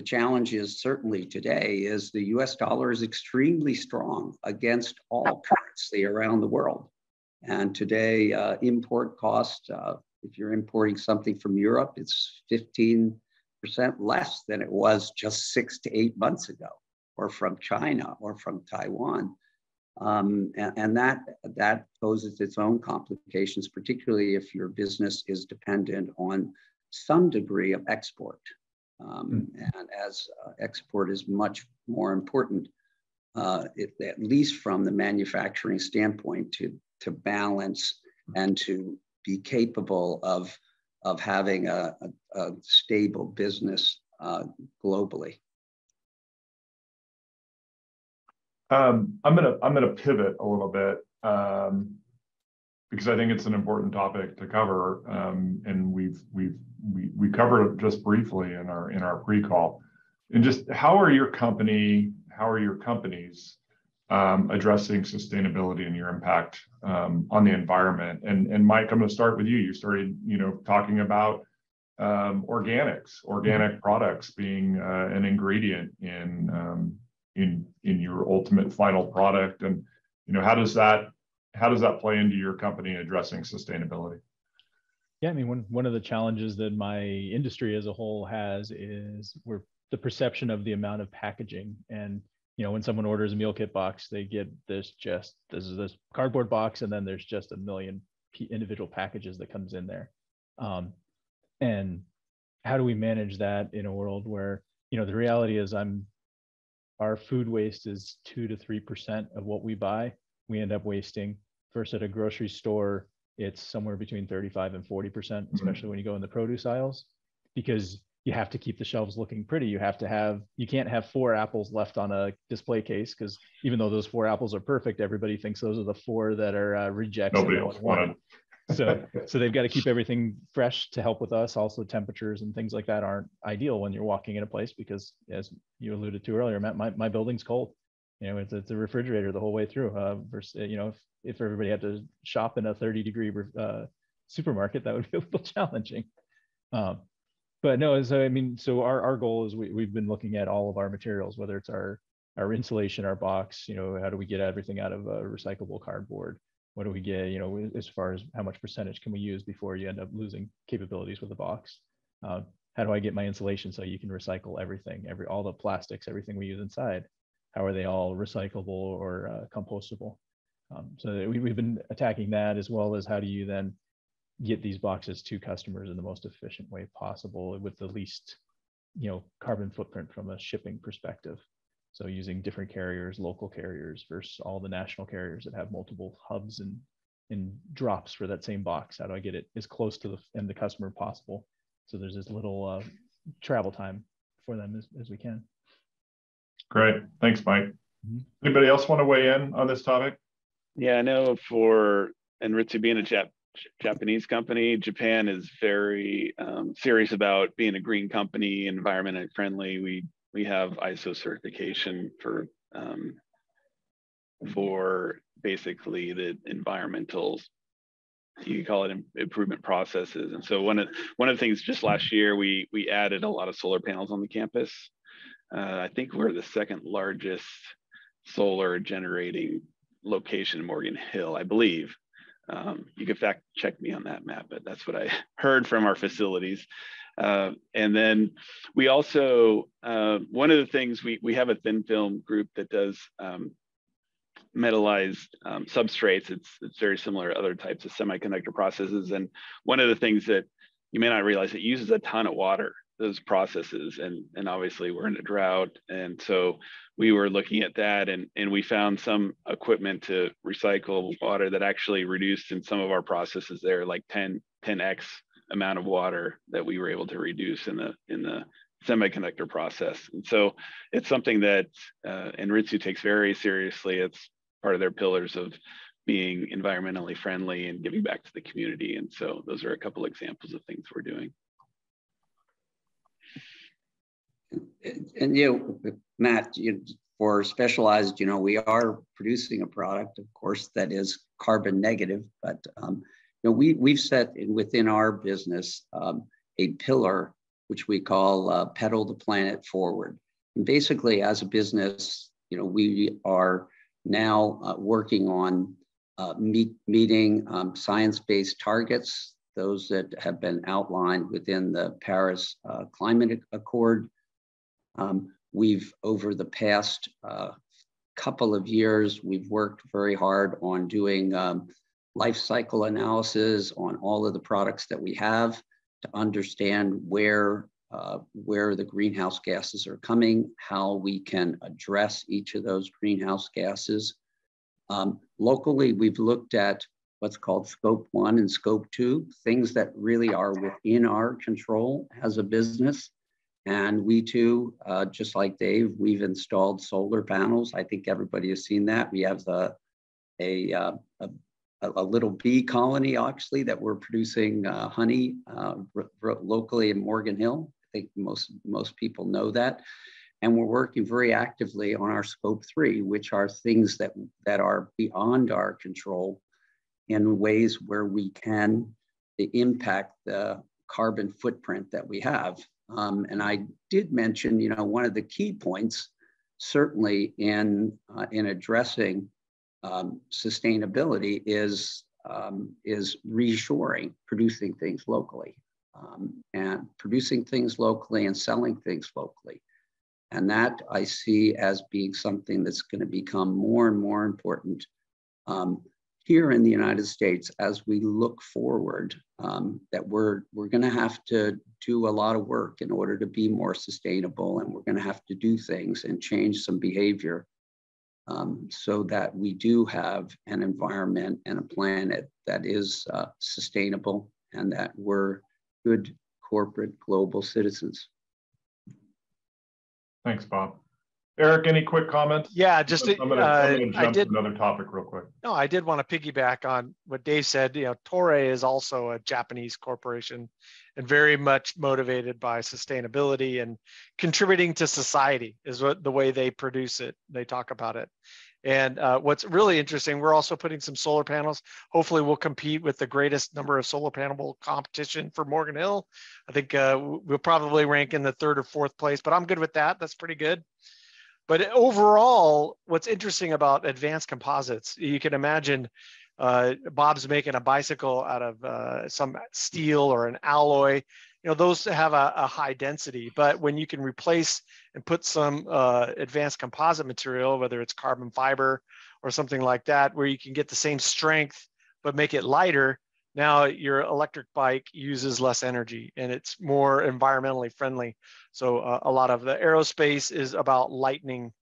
challenge is certainly today is the US dollar is extremely strong against all currency around the world. And today, import cost, if you're importing something from Europe, it's 15% less than it was just 6 to 8 months ago, or from China or from Taiwan. And that poses its own complications, particularly if your business is dependent on some degree of export. And as export is much more important, at least from the manufacturing standpoint, to balance and to be capable of having a stable business globally. I'm gonna pivot a little bit because I think it's an important topic to cover, and we covered it just briefly in our pre-call. And just how are your companies addressing sustainability and your impact on the environment? And Mike, I'm going to start with you. You started, talking about organic products being an ingredient in your ultimate final product. And how does that play into your company addressing sustainability? Yeah, I mean, one of the challenges that my industry as a whole has is the perception of the amount of packaging. And when someone orders a meal kit box, they get this cardboard box, and then there's just a million individual packages that comes in there. And how do we manage that in a world where, the reality is our food waste is 2 to 3% of what we buy. We end up wasting. First, at a grocery store, it's somewhere between 35 and 40%, especially when you go in the produce aisles, because you have to keep the shelves looking pretty. You can't have 4 apples left on a display case, because even though those 4 apples are perfect, everybody thinks those are the 4 that are rejects. Nobody else wanted. So they've got to keep everything fresh to help with us. Also, temperatures and things like that aren't ideal when you're walking in a place, because as you alluded to earlier, Matt, my building's cold. It's a refrigerator the whole way through. Versus, if everybody had to shop in a 30-degree supermarket, that would be a little challenging. But no, so our goal is we've been looking at all of our materials, whether it's our insulation, our box, how do we get everything out of recyclable cardboard? What do we get, as far as how much percentage can we use before you end up losing capabilities with the box? How do I get my insulation so you can recycle everything, all the plastics, everything we use inside? How are they all recyclable or compostable? So we've been attacking that, as well as how do you then get these boxes to customers in the most efficient way possible with the least, carbon footprint from a shipping perspective. So using different carriers, local carriers versus all the national carriers that have multiple hubs and drops for that same box. How do I get it as close to the customer possible? So there's as little travel time for them as we can. Great. Thanks, Mike. Anybody else want to weigh in on this topic? Yeah, I know and Ritsu being a Japanese company, Japan is very serious about being a green company, environmentally friendly. We have ISO certification for basically the environmental, you could call it improvement processes. And so one of the things just last year, we added a lot of solar panels on the campus. I think we're the second largest solar generating location in Morgan Hill, I believe. You can fact check me on that, Matt, but that's what I heard from our facilities. And then we also, one of the things, we have a thin film group that does metallized substrates. It's very similar to other types of semiconductor processes. And one of the things that you may not realize, it uses a ton of water, those processes. And obviously we're in a drought. And so we were looking at that, and we found some equipment to recycle water that actually reduced in some of our processes there, like 10x amount of water that we were able to reduce in the semiconductor process. And so it's something that Enritsu takes very seriously. It's part of their pillars of being environmentally friendly and giving back to the community. And so those are a couple examples of things we're doing. And Matt, for Specialized, we are producing a product, of course, that is carbon negative, but we've set within our business a pillar which we call pedal the planet forward. And basically, as a business, we are now working on meeting science-based targets, those that have been outlined within the Paris Climate Accord. We've, over the past couple of years, we've worked very hard on doing life cycle analysis on all of the products that we have to understand where the greenhouse gases are coming, how we can address each of those greenhouse gases. Locally, we've looked at what's called Scope 1 and Scope 2, things that really are within our control as a business. And we too, just like Dave, we've installed solar panels. I think everybody has seen that. We have a little bee colony, actually, that we're producing honey locally in Morgan Hill. I think most people know that. And we're working very actively on our Scope 3, which are things that are beyond our control in ways where we can impact the carbon footprint that we have. And I did mention, one of the key points, certainly in addressing sustainability, is reshoring, producing things locally, and producing things locally and selling things locally. And that I see as being something that's going to become more and more important here in the United States as we look forward, that we're going to have to do a lot of work in order to be more sustainable, and we're going to have to do things and change some behavior so that we do have an environment and a planet that is sustainable and that we're good corporate global citizens. Thanks, Bob. Eric, any quick comments? Yeah, just I'm going to jump to another topic real quick. No, I did want to piggyback on what Dave said. Toray is also a Japanese corporation and very much motivated by sustainability and contributing to society is what the way they produce it. They talk about it. And what's really interesting, we're also putting some solar panels. Hopefully we'll compete with the greatest number of solar panel competition for Morgan Hill. I think we'll probably rank in the 3rd or 4th place, but I'm good with that. That's pretty good. But overall, what's interesting about advanced composites, you can imagine Bob's making a bicycle out of some steel or an alloy. Those have a high density, but when you can replace and put some advanced composite material, whether it's carbon fiber or something like that, where you can get the same strength, but make it lighter, now your electric bike uses less energy and it's more environmentally friendly. So a lot of the aerospace is about lightening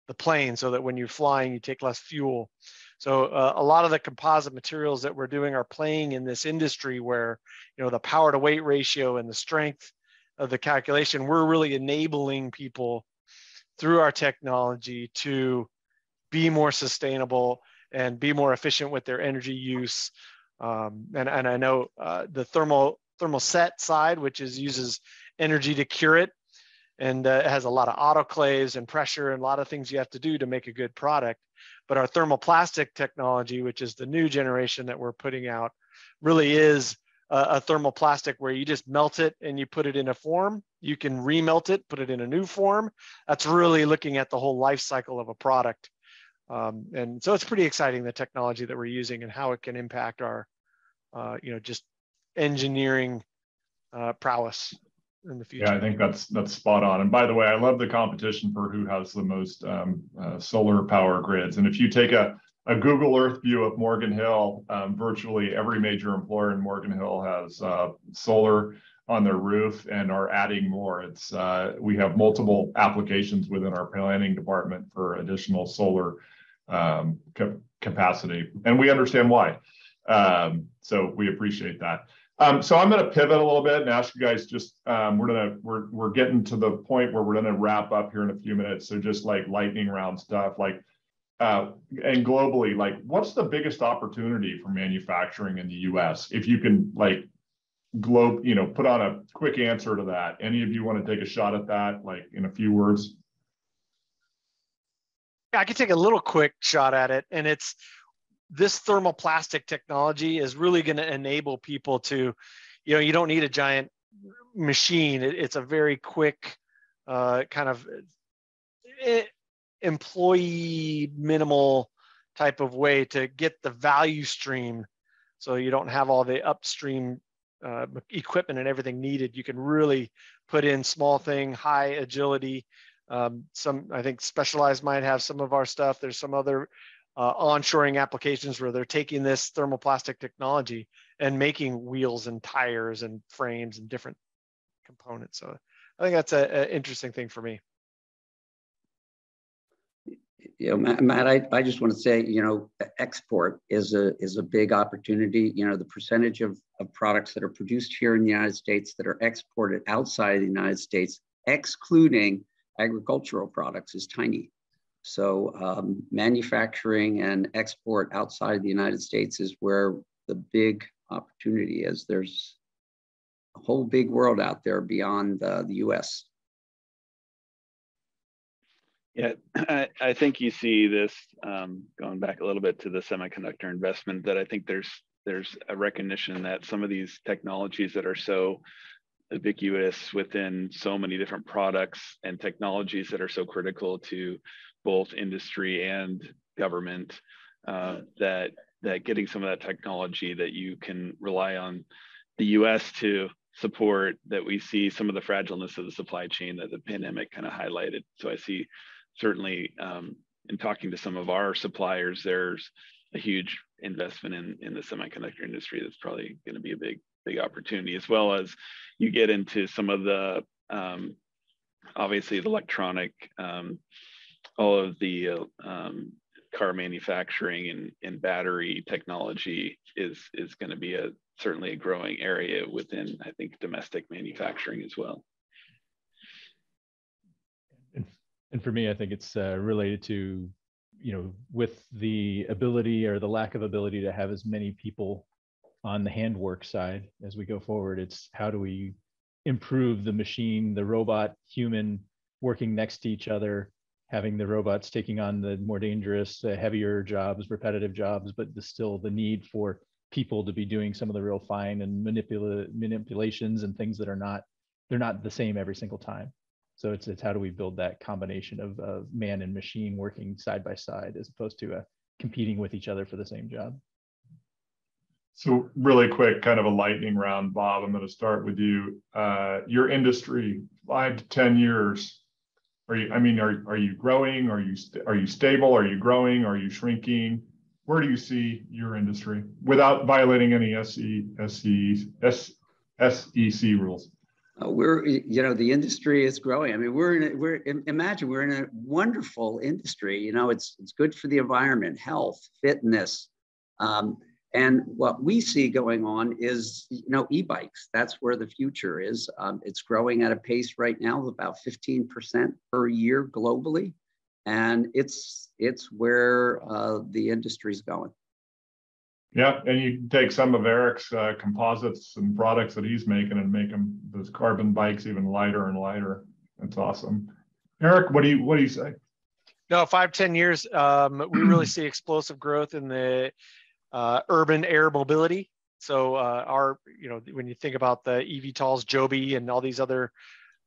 the plane so that when you're flying, you take less fuel. So a lot of the composite materials that we're doing are playing in this industry where, the power to weight ratio and the strength of the calculation, we're really enabling people through our technology to be more sustainable and be more efficient with their energy use. And I know the thermoset side, which uses energy to cure it, and it has a lot of autoclaves and pressure and a lot of things you have to do to make a good product. But our thermoplastic technology, which is the new generation that we're putting out, really is a thermoplastic where you just melt it and you put it in a form. You can remelt it, put it in a new form. That's really looking at the whole life cycle of a product. And so it's pretty exciting, the technology that we're using and how it can impact our, just engineering prowess in the future. Yeah, I think that's spot on. And by the way, I love the competition for who has the most solar power grids. And if you take a Google Earth view of Morgan Hill, virtually every major employer in Morgan Hill has solar on their roof and are adding more. It's we have multiple applications within our planning department for additional solar capacity, and we understand why. So we appreciate that. So I'm going to pivot a little bit and ask you guys just we're getting to the point where we're going to wrap up here in a few minutes. So just like lightning round stuff, like and globally, like what's the biggest opportunity for manufacturing in the U.S.? If you can like put on a quick answer to that. Any of you want to take a shot at that, like in a few words? I could take a little quick shot at it, and it's this thermoplastic technology is really going to enable people to, you don't need a giant machine. It's a very quick kind of employee minimal type of way to get the value stream. So you don't have all the upstream equipment and everything needed. You can really put in small thing, high agility. Some, I think Specialized might have some of our stuff. There's some other onshoring applications where they're taking this thermoplastic technology and making wheels and tires and frames and different components. So I think that's an interesting thing for me. Matt, I just want to say, export is a big opportunity. The percentage of products that are produced here in the United States that are exported outside of the United States, excluding agricultural products, is tiny. So manufacturing and export outside the United States is where the big opportunity is. There's a whole big world out there beyond the US. Yeah, I think you see this going back a little bit to the semiconductor investment, that I think there's a recognition that some of these technologies that are so ubiquitous within so many different products and technologies that are so critical to both industry and government, that getting some of that technology that you can rely on the US to support, that we see some of the fragileness of the supply chain that the pandemic kind of highlighted. So I see certainly in talking to some of our suppliers, there's a huge investment in the semiconductor industry that's probably going to be a big opportunity, as well as you get into some of the obviously the electronic, all of the car manufacturing and battery technology is going to be certainly a growing area within, I think, domestic manufacturing as well. And for me, I think it's related to, with the ability or the lack of ability to have as many people on the handwork side as we go forward, it's how do we improve the machine, the robot, human working next to each other, having the robots taking on the more dangerous, heavier jobs, repetitive jobs, but still the need for people to be doing some of the real fine and manipulations and things that they're not the same every single time. So it's how do we build that combination of man and machine working side by side, as opposed to competing with each other for the same job. So really quick, kind of a lightning round, Bob. I'm going to start with you. Your industry, 5 to 10 years. Are you growing? Are you stable? Are you growing? Are you shrinking? Where do you see your industry without violating any SEC rules? The industry is growing. I mean, imagine we're in a wonderful industry. It's good for the environment, health, fitness. And what we see going on is, e-bikes. That's where the future is. It's growing at a pace right now of about 15% per year globally. And it's where the industry is going. Yeah, and you take some of Eric's composites and products that he's making and make those carbon bikes even lighter and lighter. That's awesome. Eric, what do you say? No, 5-10 years, we really see explosive growth in the urban air mobility. So when you think about the eVTOLs, Joby, and all these other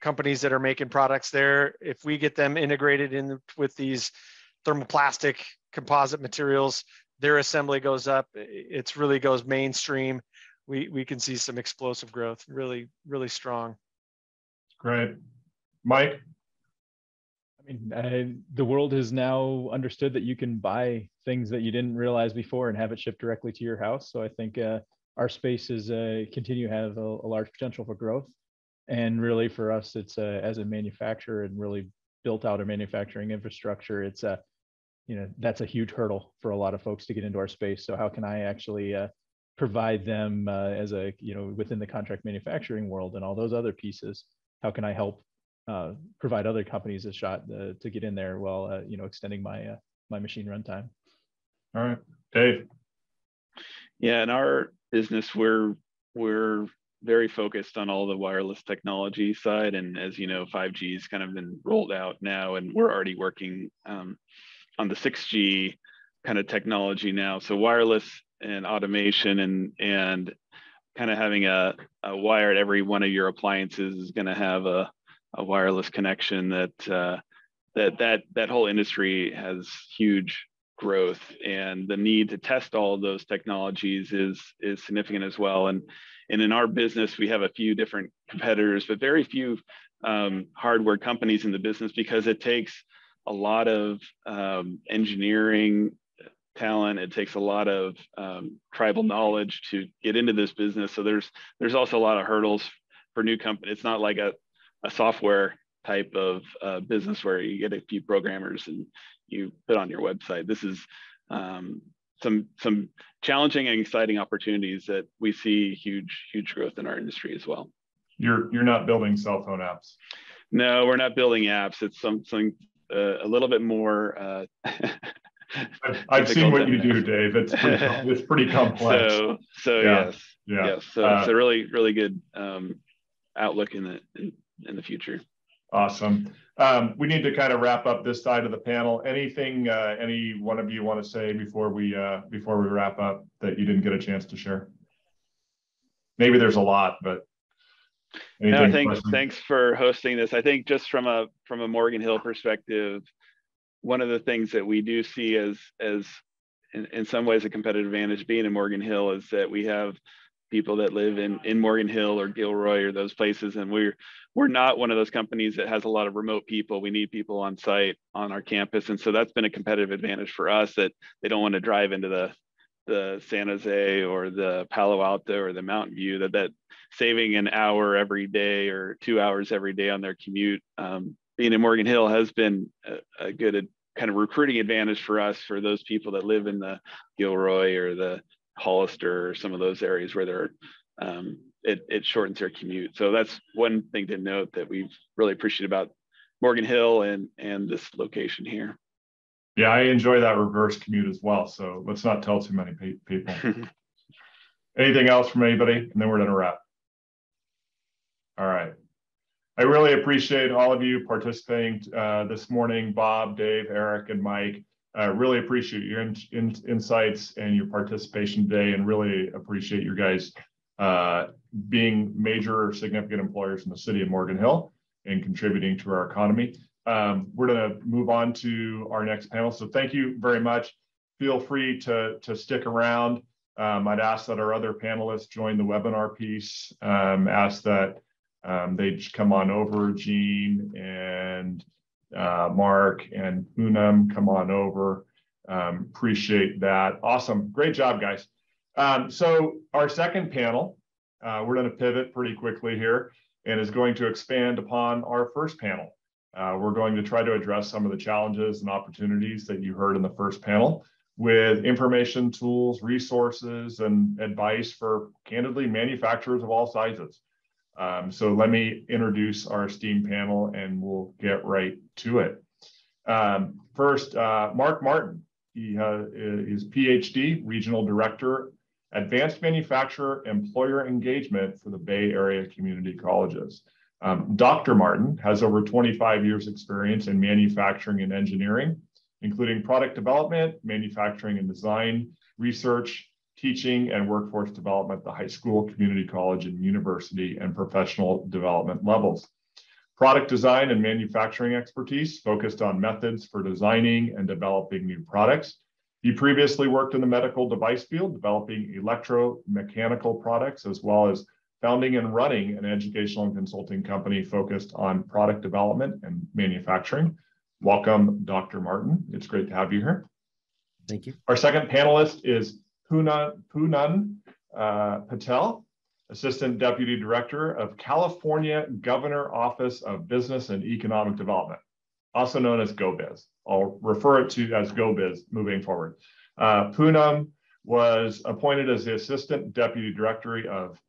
companies that are making products there, if we get them integrated in with these thermoplastic composite materials, their assembly goes up. It really goes mainstream. We can see some explosive growth, really, really strong. Great. Mike? I mean, the world has now understood that you can buy things that you didn't realize before and have it shipped directly to your house. So I think our spaces continue to have a large potential for growth. And really for us, it's as a manufacturer and really built out a manufacturing infrastructure, it's that's a huge hurdle for a lot of folks to get into our space. So how can I actually provide them as a, within the contract manufacturing world and all those other pieces, how can I help provide other companies a shot to get in there while extending my machine runtime. All right, Dave. Yeah, in our business, we're very focused on all the wireless technology side, and as you know, 5G has kind of been rolled out now, and we're already working on the 6G kind of technology now. So wireless and automation and kind of having a wire at every one of your appliances is going to have a wireless connection. That whole industry has huge growth, and the need to test all of those technologies is significant as well. And in our business, we have a few different competitors, but very few hardware companies in the business, because it takes a lot of engineering talent. It takes a lot of tribal knowledge to get into this business. So there's also a lot of hurdles for new companies. It's not like a software type of business where you get a few programmers and you put on your website. This is some challenging and exciting opportunities that we see huge growth in our industry as well. You're not building cell phone apps. No, we're not building apps. It's something a little bit more. I've seen what you do, Dave. It's pretty complex. So yeah. Yes. So it's a really good outlook in the future. Awesome. We need to kind of wrap up this side of the panel. Anything any one of you want to say before we wrap up that you didn't get a chance to share? Maybe there's a lot, but no, I think thanks for hosting this. I think just from a Morgan Hill perspective, one of the things that we do see as in some ways a competitive advantage being in Morgan Hill is that we have people that live in Morgan Hill or Gilroy or those places, and we're not one of those companies that has a lot of remote people. We need people on site on our campus, and so that's been a competitive advantage for us, that they don't want to drive into the San Jose or the Palo Alto or the Mountain View. That saving an hour every day or 2 hours every day on their commute, being in Morgan Hill has been a good kind of recruiting advantage for us, for those people that live in the Gilroy or the Hollister or some of those areas where it shortens their commute. So that's one thing to note that we've really appreciated about Morgan Hill and this location here. Yeah, I enjoy that reverse commute as well. So let's not tell too many people. Anything else from anybody? And then we're going to wrap. All right. I really appreciate all of you participating this morning, Bob, Dave, Eric, and Mike. Really appreciate your insights and your participation today, and really appreciate you guys being major significant employers in the city of Morgan Hill and contributing to our economy. We're going to move on to our next panel. So thank you very much. Feel free to stick around. I'd ask that our other panelists join the webinar piece. Ask that they just come on over. Jean and Mark and Poonam, come on over. Appreciate that. Awesome. Great job, guys. So our second panel, we're going to pivot pretty quickly here, and is going to expand upon our first panel. We're going to try to address some of the challenges and opportunities that you heard in the first panel with information, tools, resources, and advice for, candidly, manufacturers of all sizes. So let me introduce our esteemed panel, and we'll get right to it. First, Mark Martin. He is PhD, Regional Director, Advanced Manufacturer Employer Engagement for the Bay Area Community Colleges. Dr. Martin has over 25 years experience in manufacturing and engineering, including product development, manufacturing and design, research, teaching and workforce development at the high school, community college, and university and professional development levels. Product design and manufacturing expertise focused on methods for designing and developing new products. He previously worked in the medical device field, developing electromechanical products, as well as founding and running an educational and consulting company focused on product development and manufacturing. Welcome, Dr. Martin. It's great to have you here. Thank you. Our second panelist is Poonam Patel, Assistant Deputy Director of California Governor Office of Business and Economic Development, also known as GoBiz. I'll refer it to as GoBiz moving forward. Poonam was appointed as the Assistant Deputy Director of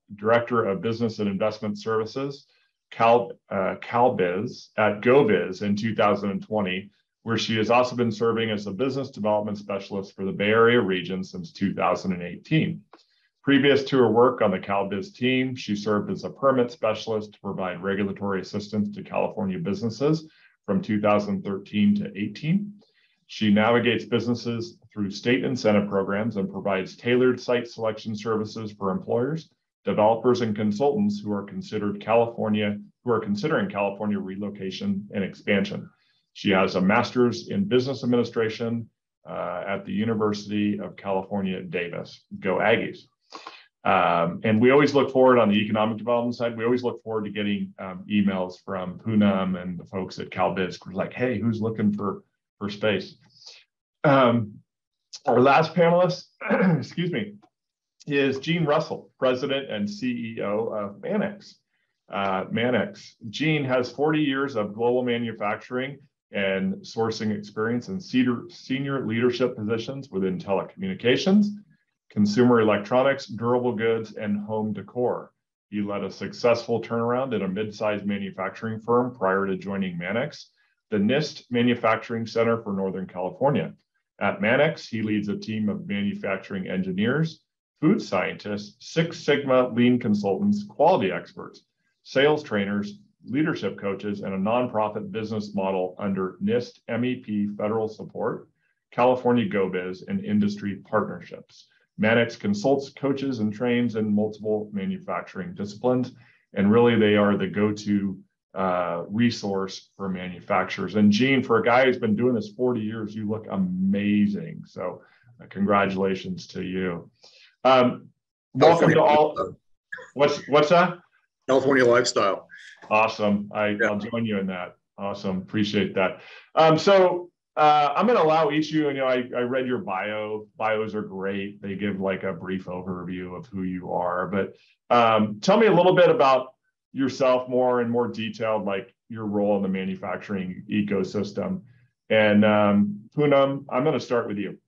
Business and Investment Services, CalBiz, at GoBiz in 2020, where she has also been serving as a business development specialist for the Bay Area region since 2018. Previous to her work on the CalBiz team, she served as a permit specialist to provide regulatory assistance to California businesses from 2013 to 18. She navigates businesses through state incentive programs and provides tailored site selection services for employers, developers, and consultants who are considering California relocation and expansion. She has a master's in business administration at the University of California, Davis. Go Aggies. And we always look forward on the economic development side. We always look forward to getting emails from Poonam and the folks at CalBiz. We're like, hey, who's looking for space? Our last panelist, excuse me, is Gene Russell, President and CEO of Mannix. Mannix. Gene has 40 years of global manufacturing and sourcing experience in senior leadership positions within telecommunications, consumer electronics, durable goods, and home decor. He led a successful turnaround at a mid-sized manufacturing firm prior to joining Mannix, the NIST Manufacturing Center for Northern California. At Mannix, he leads a team of manufacturing engineers, food scientists, Six Sigma lean consultants, quality experts, sales trainers, leadership coaches, and a nonprofit business model under NIST MEP federal support, California GoBiz, and industry partnerships. Mannix consults, coaches, and trains in multiple manufacturing disciplines, and really they are the go-to resource for manufacturers. And Gene, for a guy who's been doing this 40 years, you look amazing. So congratulations to you. Welcome to all. What's that? California lifestyle. Awesome. I'll join you in that. Awesome. Appreciate that. I'm going to allow each of you, I read your bios are great. They give like a brief overview of who you are, but tell me a little bit about yourself more in more detail, like your role in the manufacturing ecosystem. And Poonam, I'm going to start with you.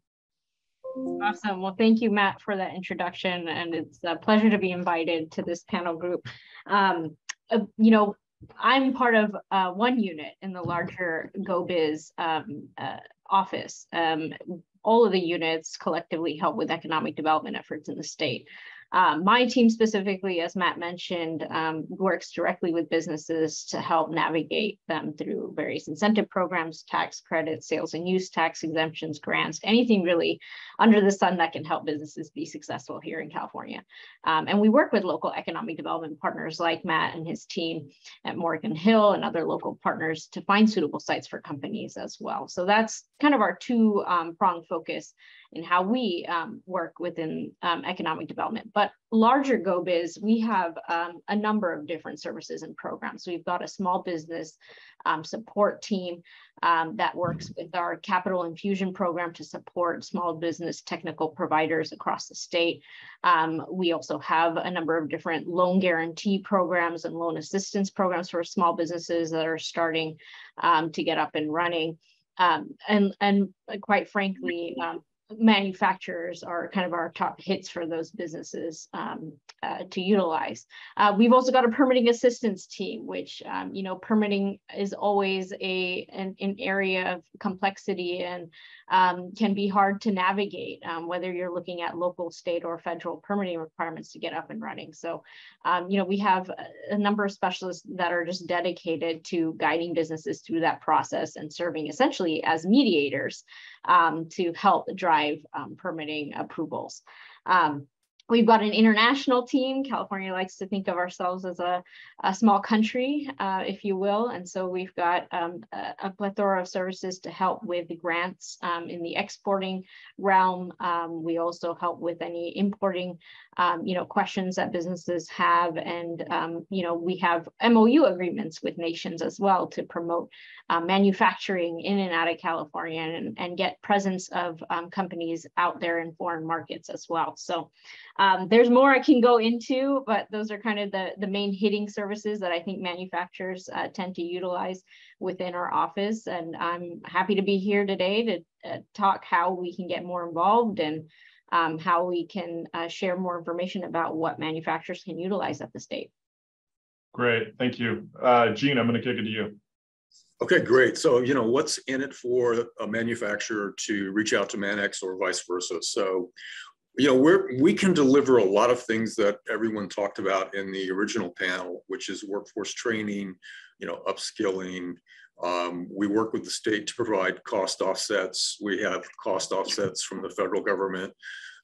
Awesome. Well, thank you, Matt, for that introduction. And it's a pleasure to be invited to this panel group. I'm part of one unit in the larger GoBiz office. All of the units collectively help with economic development efforts in the state. My team specifically, as Matt mentioned, works directly with businesses to help navigate them through various incentive programs, tax credits, sales and use tax exemptions, grants, anything really under the sun that can help businesses be successful here in California. And we work with local economic development partners like Matt and his team at Morgan Hill and other local partners to find suitable sites for companies as well. So that's kind of our two-pronged focus in how we work within economic development. But larger GoBiz, we have a number of different services and programs. We've got a small business support team that works with our capital infusion program to support small business technical providers across the state. We also have a number of different loan guarantee programs and loan assistance programs for small businesses that are starting to get up and running. And quite frankly, manufacturers are kind of our top hits for those businesses to utilize. We've also got a permitting assistance team, which, permitting is always an area of complexity and can be hard to navigate, whether you're looking at local, state, or federal permitting requirements to get up and running. So, we have a number of specialists that are just dedicated to guiding businesses through that process and serving essentially as mediators to help drive permitting approvals. We've got an international team. California likes to think of ourselves as a small country, if you will. And so we've got a plethora of services to help with the grants in the exporting realm. We also help with any importing, questions that businesses have. And, we have MOU agreements with nations as well to promote manufacturing in and out of California and get presence of companies out there in foreign markets as well. So there's more I can go into, but those are kind of the main hitting services that I think manufacturers tend to utilize within our office. And I'm happy to be here today to talk how we can get more involved and how we can share more information about what manufacturers can utilize at the state. Great, thank you. Gene, I'm going to kick it to you. Okay, great. So, what's in it for a manufacturer to reach out to ManX or vice versa? So, we can deliver a lot of things that everyone talked about in the original panel, which is workforce training, upskilling. We work with the state to provide cost offsets. We have cost offsets from the federal government.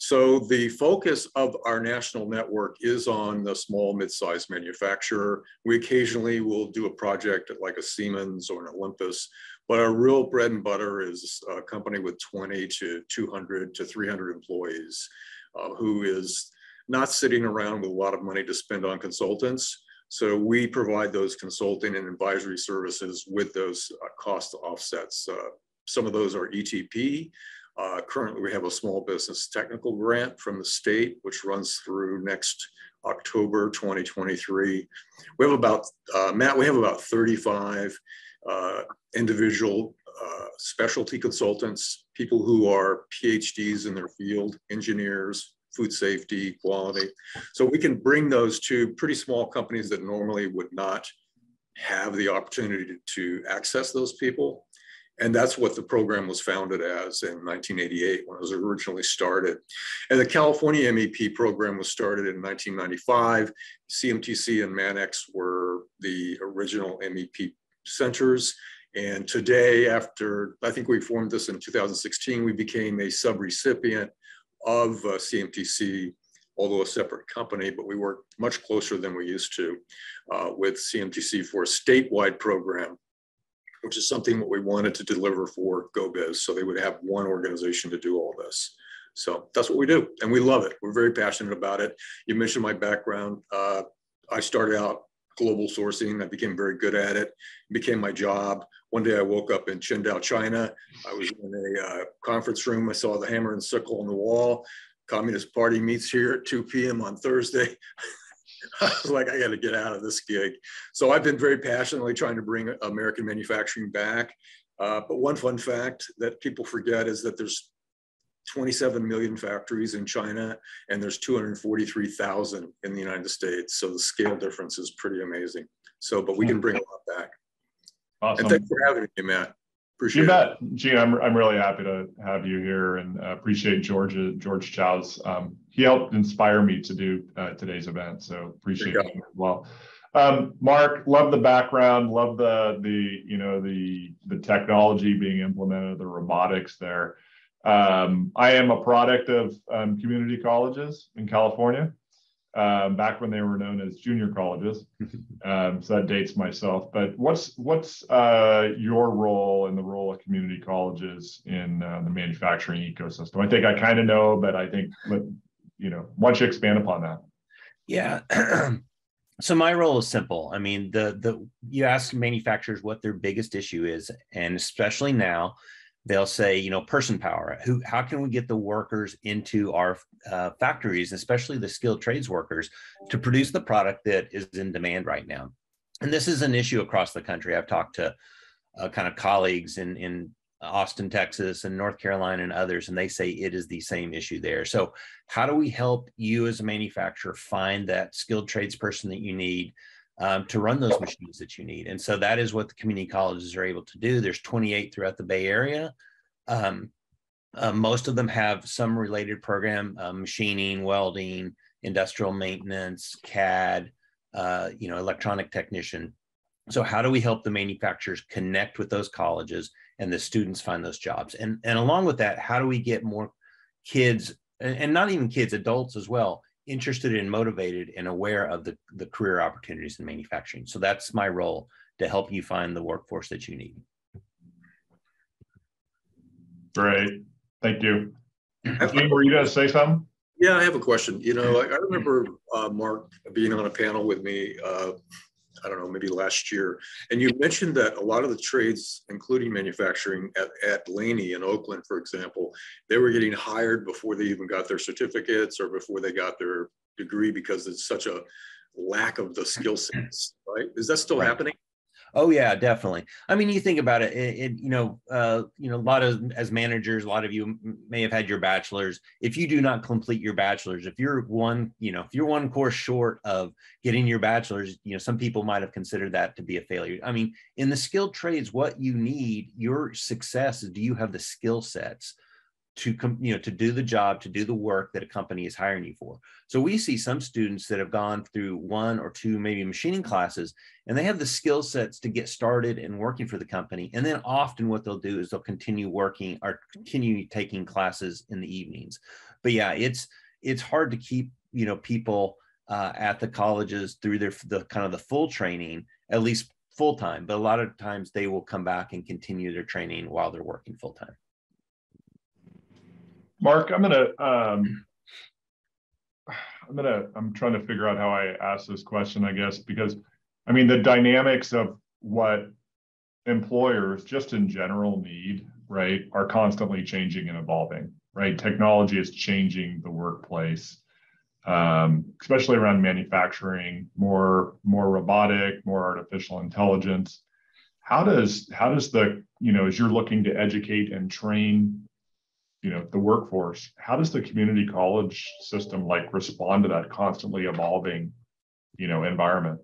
So the focus of our national network is on the small, mid-sized manufacturer. We occasionally will do a project at like a Siemens or an Olympus, but our real bread and butter is a company with 20 to 200 to 300 employees who is not sitting around with a lot of money to spend on consultants. So we provide those consulting and advisory services with those cost offsets. Some of those are ETP. Currently, we have a small business technical grant from the state, which runs through next October 2023. We have about, Matt, we have about 35 individual specialty consultants, people who are PhDs in their field, engineers, food safety, quality. So we can bring those to pretty small companies that normally would not have the opportunity to access those people. And that's what the program was founded as in 1988 when it was originally started. And the California MEP program was started in 1995. CMTC and ManX were the original MEP centers. And today, after, I think we formed this in 2016, we became a sub-recipient of CMTC, although a separate company, but we work much closer than we used to with CMTC for a statewide program, which is something what we wanted to deliver for GoBiz. So they would have one organization to do all this. So that's what we do. And we love it. We're very passionate about it. You mentioned my background. I started out global sourcing. I became very good at it. It became my job. One day I woke up in Qingdao, China. I was in a conference room. I saw the hammer and sickle on the wall. Communist Party meets here at 2 p.m. on Thursday. I was like, I got to get out of this gig. So I've been very passionately trying to bring American manufacturing back. But one fun fact that people forget is that there's 27 million factories in China and there's 243,000 in the United States. So the scale difference is pretty amazing. So, but we can bring a lot back. Awesome. And thanks for having me, Matt. Appreciate you it. bet. Gene, I'm really happy to have you here and appreciate George Chow's. He helped inspire me to do today's event, so appreciate it as well. Mark, love the background, love the technology being implemented, the robotics there. I am a product of community colleges in California, back when they were known as junior colleges. So that dates myself. But what's your role and the role of community colleges in the manufacturing ecosystem? I think I kind of know, but I think, why don't you expand upon that? Yeah. So my role is simple. I mean, you ask manufacturers what their biggest issue is, and especially now, they'll say, person power. How can we get the workers into our factories, especially the skilled trades workers, to produce the product that is in demand right now? And this is an issue across the country. I've talked to kind of colleagues in Austin, Texas, and North Carolina, and others, and they say it is the same issue there. So how do we help you as a manufacturer find that skilled trades person that you need to run those machines that you need? And so that is what the community colleges are able to do. There's 28 throughout the Bay Area. Most of them have some related program, machining, welding, industrial maintenance, CAD, electronic technician. So how do we help the manufacturers connect with those colleges and the students find those jobs? And along with that, how do we get more kids and not even kids, adults as well, interested and motivated and aware of the career opportunities in manufacturing. So that's my role, to help you find the workforce that you need. Great, thank you. Gene, were you going to say something? Yeah, I have a question. You know, I remember Mark being on a panel with me, I don't know, maybe last year, and you mentioned that a lot of the trades, including manufacturing at Laney in Oakland, for example, they were getting hired before they even got their certificates or before they got their degree, because it's such a lack of the skill sets, right? Is that still happening? Oh yeah, definitely. I mean, you think about it, you know, a lot of, as managers, a lot of you may have had your bachelor's. If you do not complete your bachelor's, if you're one course short of getting your bachelor's, you know, some people might have considered that to be a failure. I mean, in the skilled trades, what you need, your success is, do you have the skill sets to do the job, to do the work that a company is hiring you for? So we see some students that have gone through 1 or 2 maybe machining classes, and they have the skill sets to get started and working for the company. And then often what they'll do is they'll continue working or continue taking classes in the evenings. But yeah, it's hard to keep, you know, people at the colleges through the kind of the full training, at least full time. But a lot of times they will come back and continue their training while they're working full time. Mark, I'm trying to figure out how I ask this question, I guess, because I mean, the dynamics of what employers just in general need, right, are constantly changing and evolving, right? Technology is changing the workplace, especially around manufacturing, more robotic, more artificial intelligence. How does the, you know, as you're looking to educate and train, you know, the workforce, how does the community college system like respond to that constantly evolving, you know, environment?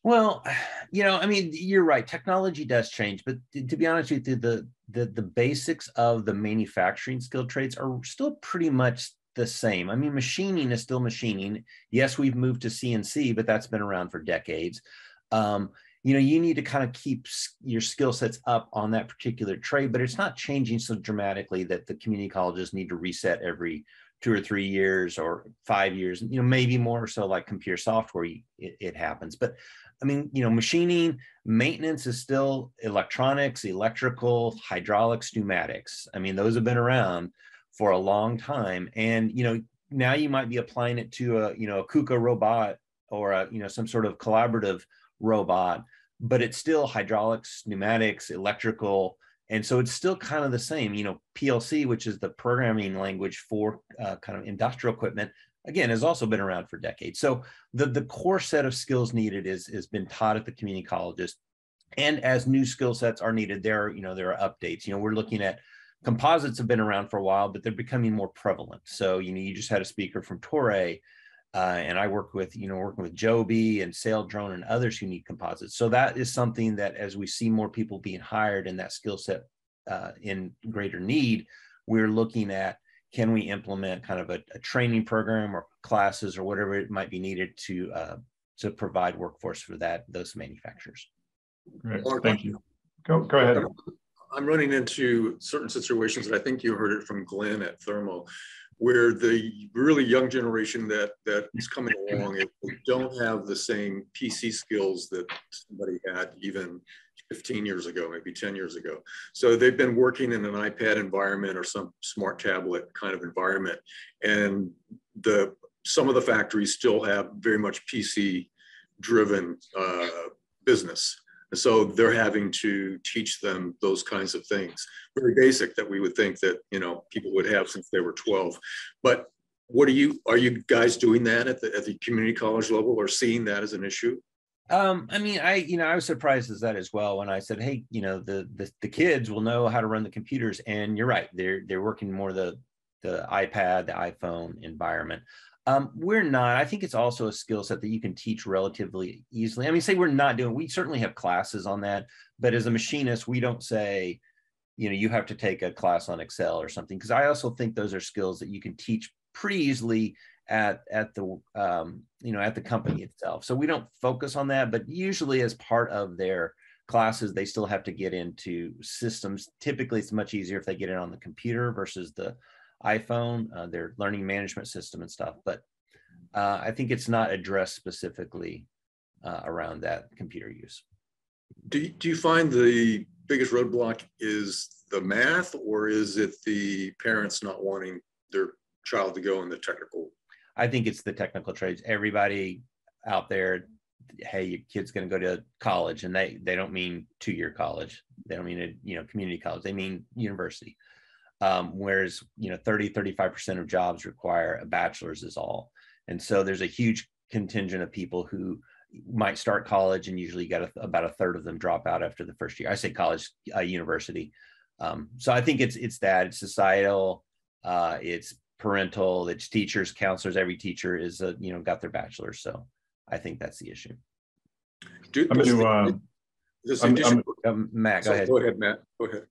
Well, you know, I mean, you're right. Technology does change, but to be honest with you, the basics of the manufacturing skilled trades are still pretty much the same. I mean, machining is still machining. Yes, we've moved to CNC, but that's been around for decades. You know, you need to kind of keep your skill sets up on that particular trade, but it's not changing so dramatically that the community colleges need to reset every 2 or 3 years or 5 years, you know, maybe more so like computer software, it happens. But I mean, you know, machining, maintenance is still electronics, electrical, hydraulics, pneumatics. I mean, those have been around for a long time. And, you know, now you might be applying it to a KUKA robot or a, you know, some sort of collaborative robot, but it's still hydraulics, pneumatics, electrical. And so it's still kind of the same, you know, PLC, which is the programming language for kind of industrial equipment, again, has also been around for decades. So the core set of skills needed has been taught at the community colleges. And as new skill sets are needed, there are updates. You know, we're looking at composites have been around for a while, but they're becoming more prevalent. So, you know, you just had a speaker from Toray, and I work with, working with Joby and Sail Drone and others who need composites. So that is something that as we see more people being hired in that skill set in greater need, we're looking at, can we implement kind of a training program or classes or whatever it might be needed to provide workforce for those manufacturers. Great, thank you. Go ahead. I'm running into certain situations, and I think you heard it from Glenn at Thermo, where the really young generation that is coming along, they don't have the same PC skills that somebody had even 15 years ago, maybe 10 years ago. So they've been working in an iPad environment or some smart tablet kind of environment. And some of the factories still have very much PC driven business. And so they're having to teach them those kinds of things, very basic, that we would think that, people would have since they were 12. But are you guys doing that at the community college level, or seeing that as an issue? I mean, I was surprised as that as well when I said, hey, the kids will know how to run the computers, and you're right, they're working more the iPad, the iPhone environment. We're not. I think it's also a skill set that you can teach relatively easily. I mean, say we're not doing, we certainly have classes on that, but as a machinist, we don't say, you have to take a class on Excel or something, because I also think those are skills that you can teach pretty easily at the at the company itself. So we don't focus on that, but usually as part of their classes, they still have to get into systems. Typically, it's much easier if they get it on the computer versus the iPhone, their learning management system and stuff. But I think it's not addressed specifically around that computer use. Do you find the biggest roadblock is the math, or is it the parents not wanting their child to go in the technical? I think it's the technical trades. Everybody out there, hey, your kid's going to go to college, and they don't mean 2-year college. They don't mean community college. They mean university. Whereas 30-35% of jobs require a bachelor's is all. And so there's a huge contingent of people who might start college, and usually got about a third of them drop out after the first year. I say college, university. So I think it's that, it's societal, it's parental, it's teachers, counselors. Every teacher is got their bachelor's. So I think that's the issue. Matt, go ahead. Go ahead, Matt. Go ahead.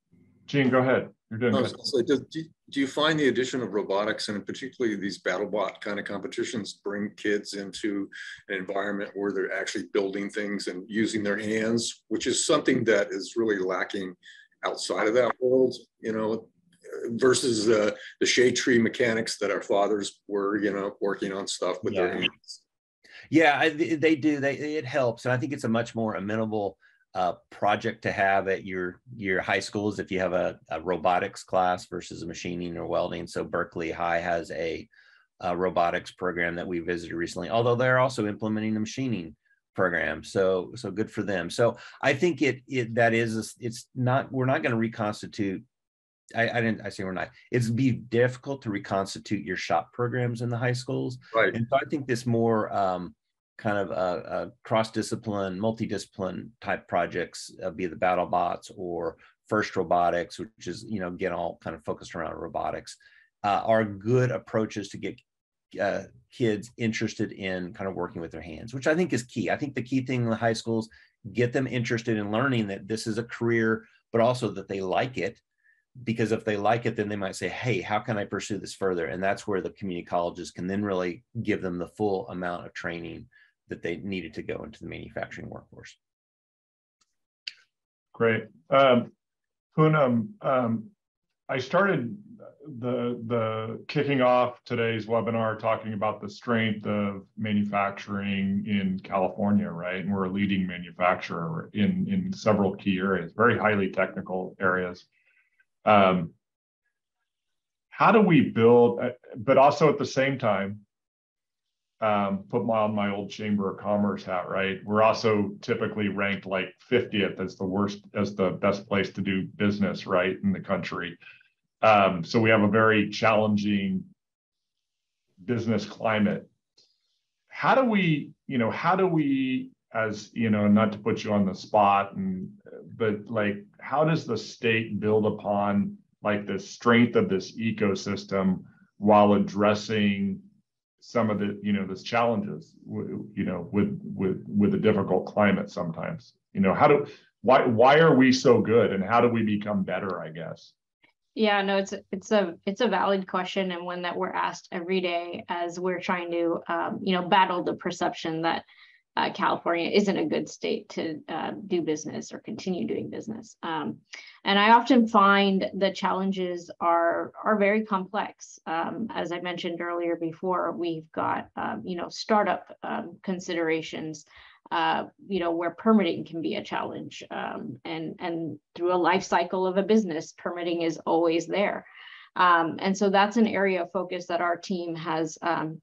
Gene, go ahead. You're doing good. So do you find the addition of robotics, and particularly these BattleBot kind of competitions, bring kids into an environment where they're actually building things and using their hands, which is something that is really lacking outside of that world, versus the shade tree mechanics that our fathers were, working on stuff with their hands? Yeah, they do. It helps, and I think it's a much more amenable project to have at your high schools if you have a robotics class versus a machining or welding. So Berkeley High has a robotics program that we visited recently, although they're also implementing a machining program. So good for them. So I think it's not, we're not going to reconstitute. I say we're not. It's be difficult to reconstitute your shop programs in the high schools. Right. And so I think this more kind of a cross-discipline, multidiscipline type projects, be the BattleBots or FIRST Robotics, which is, again, all kind of focused around robotics, are good approaches to get kids interested in kind of working with their hands, which I think is key. I think the key thing in the high schools, get them interested in learning that this is a career, but also that they like it. Because if they like it, then they might say, hey, how can I pursue this further? And that's where the community colleges can then really give them the full amount of training that they needed to go into the manufacturing workforce. Great. Poonam, I started the kicking off today's webinar talking about the strength of manufacturing in California, right? And we're a leading manufacturer in several key areas, very highly technical areas. How do we build, but also at the same time, put on my old Chamber of Commerce hat, right? We're also typically ranked like 50th as the best place to do business, right, in the country. So we have a very challenging business climate. How do we, as not to put you on the spot, but like, how does the state build upon like the strength of this ecosystem while addressing some of the, those challenges, with a difficult climate sometimes? Why are we so good, and how do we become better, I guess? Yeah, no, it's a valid question, and one that we're asked every day as we're trying to battle the perception that California isn't a good state to do business or continue doing business. And I often find the challenges are very complex. As I mentioned earlier before, we've got startup considerations, where permitting can be a challenge, and through a life cycle of a business, permitting is always there. And so that's an area of focus that our team has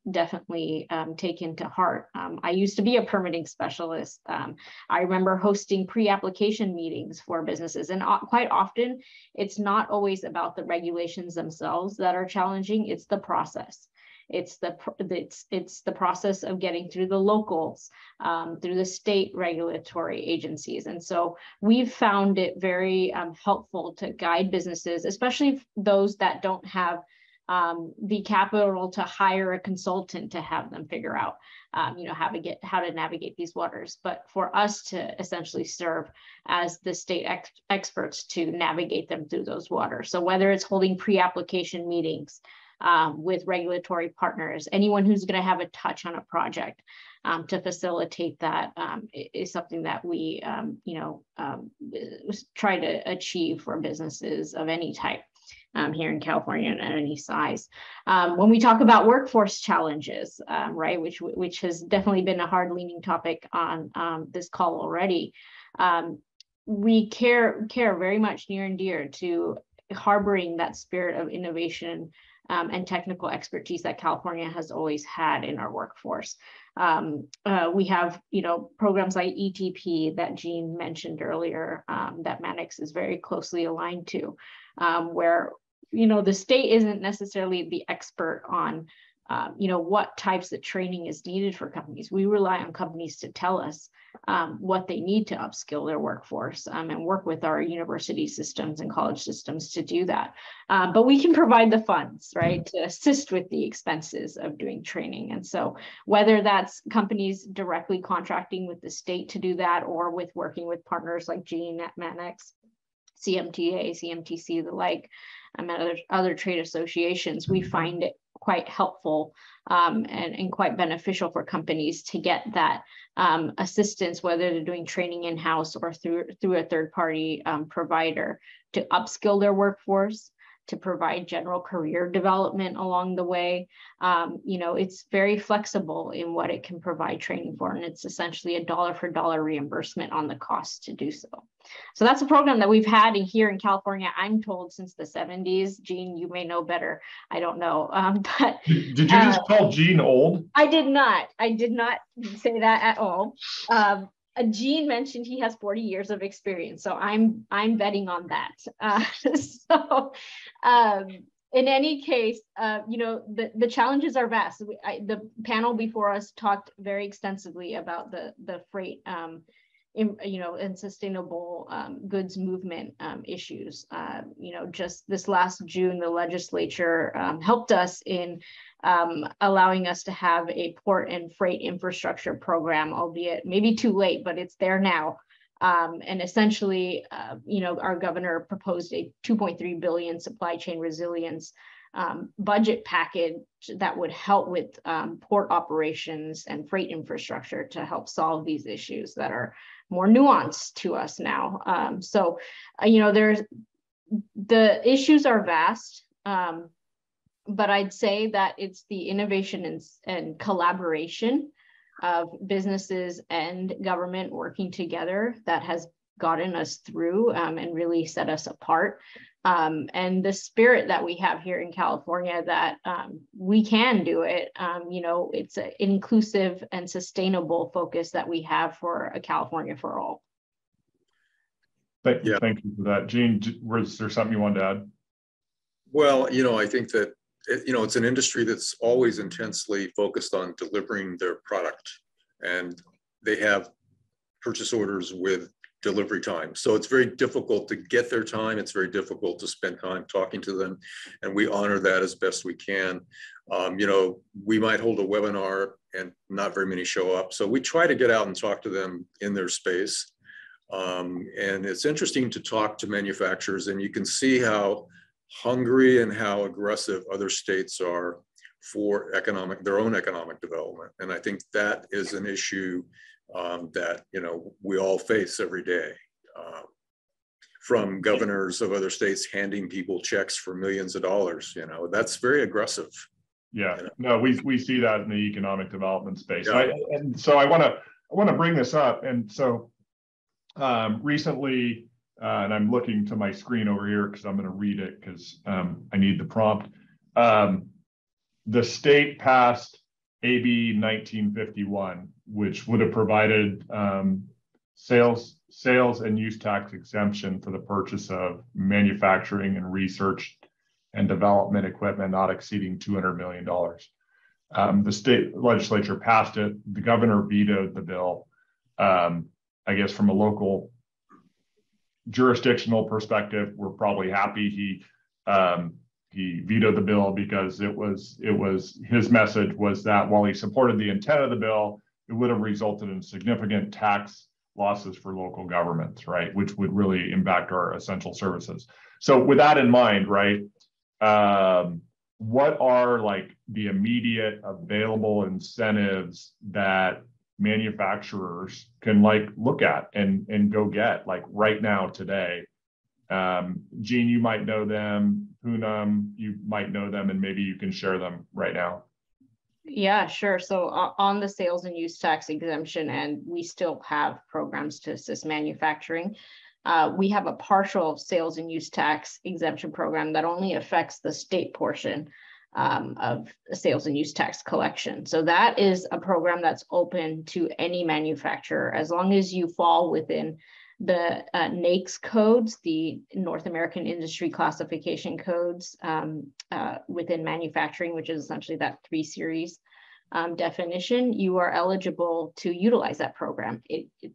definitely taken to heart. I used to be a permitting specialist. I remember hosting pre-application meetings for businesses, and quite often it's not always about the regulations themselves that are challenging, it's the process. It's the process of getting through the locals, through the state regulatory agencies. And so we've found it very helpful to guide businesses, especially those that don't have the capital to hire a consultant to have them figure out, how to navigate these waters. But for us to essentially serve as the state experts to navigate them through those waters. So whether it's holding pre-application meetings, with regulatory partners, anyone who's going to have a touch on a project to facilitate that is something that we, try to achieve for businesses of any type. here in California at any size. When we talk about workforce challenges, right, which has definitely been a hard-leaning topic on this call already, we care very much near and dear to harboring that spirit of innovation and technical expertise that California has always had in our workforce. We have, programs like ETP that Jean mentioned earlier that Mannix is very closely aligned to, where, the state isn't necessarily the expert on, what types of training is needed for companies. We rely on companies to tell us what they need to upskill their workforce and work with our university systems and college systems to do that. But we can provide the funds, right, to assist with the expenses of doing training. And so whether that's companies directly contracting with the state to do that, or with working with partners like Jean at Mannix, CMTA, CMTC, the like, and other trade associations, we find it quite helpful and quite beneficial for companies to get that assistance, whether they're doing training in-house or through a third-party provider, to upskill their workforce, to provide general career development along the way. It's very flexible in what it can provide training for, and it's essentially a dollar-for-dollar reimbursement on the cost to do so. So that's a program that we've had here in California, I'm told, since the 70s. Jean, you may know better. I don't know. But did you just call Jean old? I did not say that at all. Jean mentioned he has 40 years of experience, so I'm betting on that. In any case, the challenges are vast. The panel before us talked very extensively about the freight, and sustainable goods movement issues. Just this last June, the legislature helped us in allowing us to have a port and freight infrastructure program, albeit maybe too late, but it's there now. And essentially, our governor proposed a $2.3 billion supply chain resilience budget package that would help with port operations and freight infrastructure to help solve these issues that are more nuanced to us now. The issues are vast, but I'd say that it's the innovation and collaboration of businesses and government working together that has gotten us through and really set us apart. And the spirit that we have here in California that we can do it, it's an inclusive and sustainable focus that we have for a California for all. Thank you for that. Jean, was there something you wanted to add? Well, I think that, it's an industry that's always intensely focused on delivering their product, and they have purchase orders with delivery time. So it's very difficult to get their time. It's very difficult to spend time talking to them, and we honor that as best we can. We might hold a webinar and not very many show up. So we try to get out and talk to them in their space. And it's interesting to talk to manufacturers, and you can see how hungry and how aggressive other states are for their own economic development. And I think that is an issue that we all face every day, from governors of other states handing people checks for millions of dollars. That's very aggressive. Yeah, no, we see that in the economic development space. Yeah. And so I want to bring this up. And so recently, and I'm looking to my screen over here because I'm going to read it because I need the prompt. The state passed AB 1951, which would have provided sales and use tax exemption for the purchase of manufacturing and research and development equipment not exceeding $200 million. The state legislature passed it. The governor vetoed the bill. I guess from a local jurisdictional perspective, we're probably happy he vetoed the bill, because it was his message was that while he supported the intent of the bill, it would have resulted in significant tax losses for local governments, right, which would really impact our essential services. So with that in mind, right, what are like the immediate available incentives that manufacturers can look at and go get right now today? Jean, you might know them. Poonam, you might know them and maybe you can share them right now. Yeah, sure. So on the sales and use tax exemption, and we still have programs to assist manufacturing. We have a partial sales and use tax exemption program that only affects the state portion of sales and use tax collection. So that is a program that's open to any manufacturer as long as you fall within the NAICS codes, the North American Industry Classification codes within manufacturing, which is essentially that 3 series definition. You are eligible to utilize that program.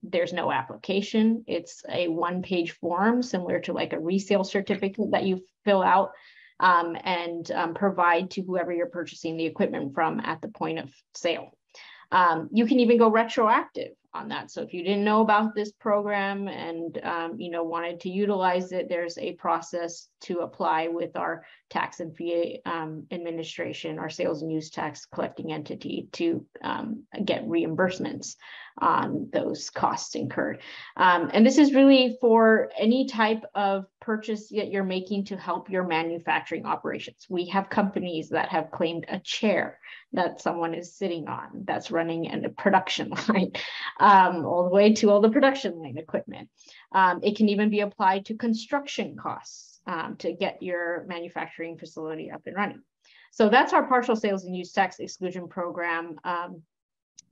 There's no application. It's a 1-page form similar to like a resale certificate that you fill out and provide to whoever you're purchasing the equipment from at the point of sale. You can even go retroactive on that. So if you didn't know about this program and wanted to utilize it, there's a process to apply with our tax and fee administration, our sales and use tax collecting entity, to get reimbursements on those costs incurred. And this is really for any type of purchase that you're making to help your manufacturing operations. We have companies that have claimed a chair that someone is sitting on that's running in a production line, all the way to all the production line equipment. It can even be applied to construction costs to get your manufacturing facility up and running. So that's our partial sales and use tax exclusion program.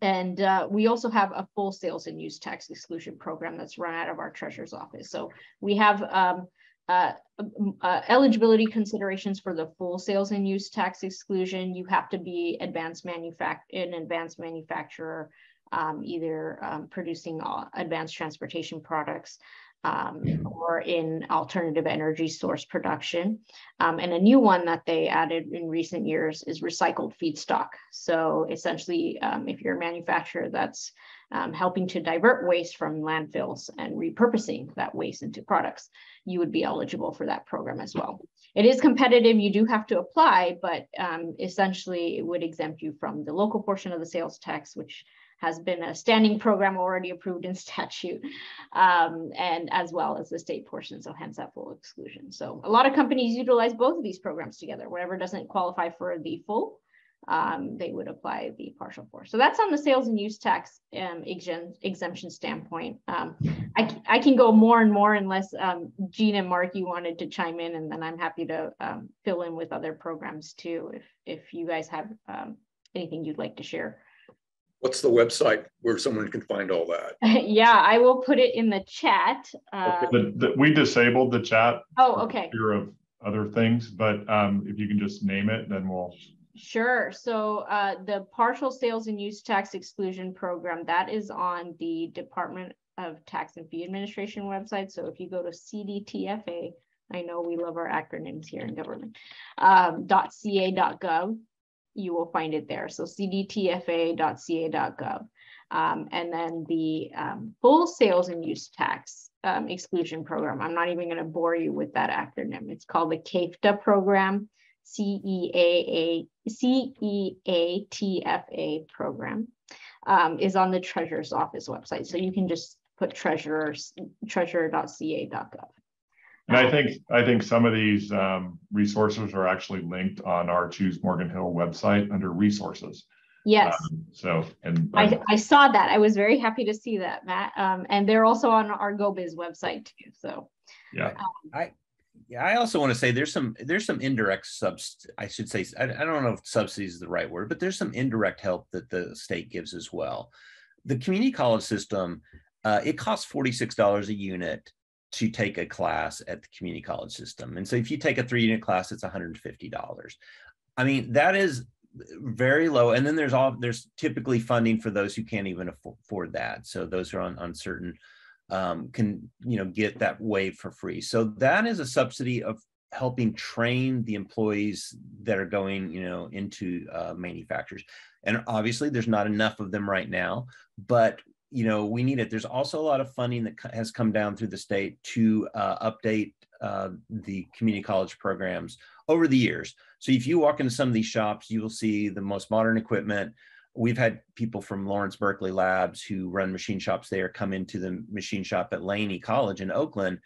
And we also have a full sales and use tax exclusion program that's run out of our treasurer's office. So we have eligibility considerations for the full sales and use tax exclusion. You have to be an advanced manufacturer, either producing advanced transportation products or in alternative energy source production. And a new one that they added in recent years is recycled feedstock. So essentially, if you're a manufacturer that's helping to divert waste from landfills and repurposing that waste into products, you would be eligible for that program as well. It is competitive, you do have to apply, but essentially it would exempt you from the local portion of the sales tax, which has been a standing program already approved in statute, and as well as the state portion, so hence that full exclusion. So a lot of companies utilize both of these programs together. Whatever doesn't qualify for the full, they would apply the partial for. So that's on the sales and use tax exemption standpoint. I can go more and more unless Jean and Mark, you wanted to chime in, and then I'm happy to fill in with other programs too, if you guys have anything you'd like to share. What's the website where someone can find all that? Yeah, I will put it in the chat. We disabled the chat. Oh, okay. Fear of other things, but if you can just name it, then we'll. Sure. So the partial sales and use tax exclusion program, that is on the Department of Tax and Fee Administration website. So if you go to CDTFA, I know we love our acronyms here in government, .ca.gov. You will find it there. So cdtfa.ca.gov. And then the full sales and use tax exclusion program. I'm not even going to bore you with that acronym. It's called the CEATFA program, CEATFA program, is on the Treasurer's Office website. So you can just put treasurer.ca.gov. And I think some of these resources are actually linked on our Choose Morgan Hill website under resources. Yes. I saw that. I was very happy to see that, Matt. And they're also on our GoBiz website too. So yeah. I also want to say there's some indirect I should say, I don't know if subsidies is the right word, but there's some indirect help that the state gives as well. The community college system, it costs $46 a unit to take a class at the community college system. And so if you take a 3-unit class, it's $150. I mean, that is very low. And then there's typically funding for those who can't even afford that. So those are on certain, can, get that waived for free. So that is a subsidy of helping train the employees that are going, into manufacturers. And obviously there's not enough of them right now, but we need it. There's also a lot of funding that has come down through the state to update the community college programs over the years. So if you walk into some of these shops, you will see the most modern equipment. We've had people from Lawrence Berkeley Labs who run machine shops there come into the machine shop at Laney College in Oakland,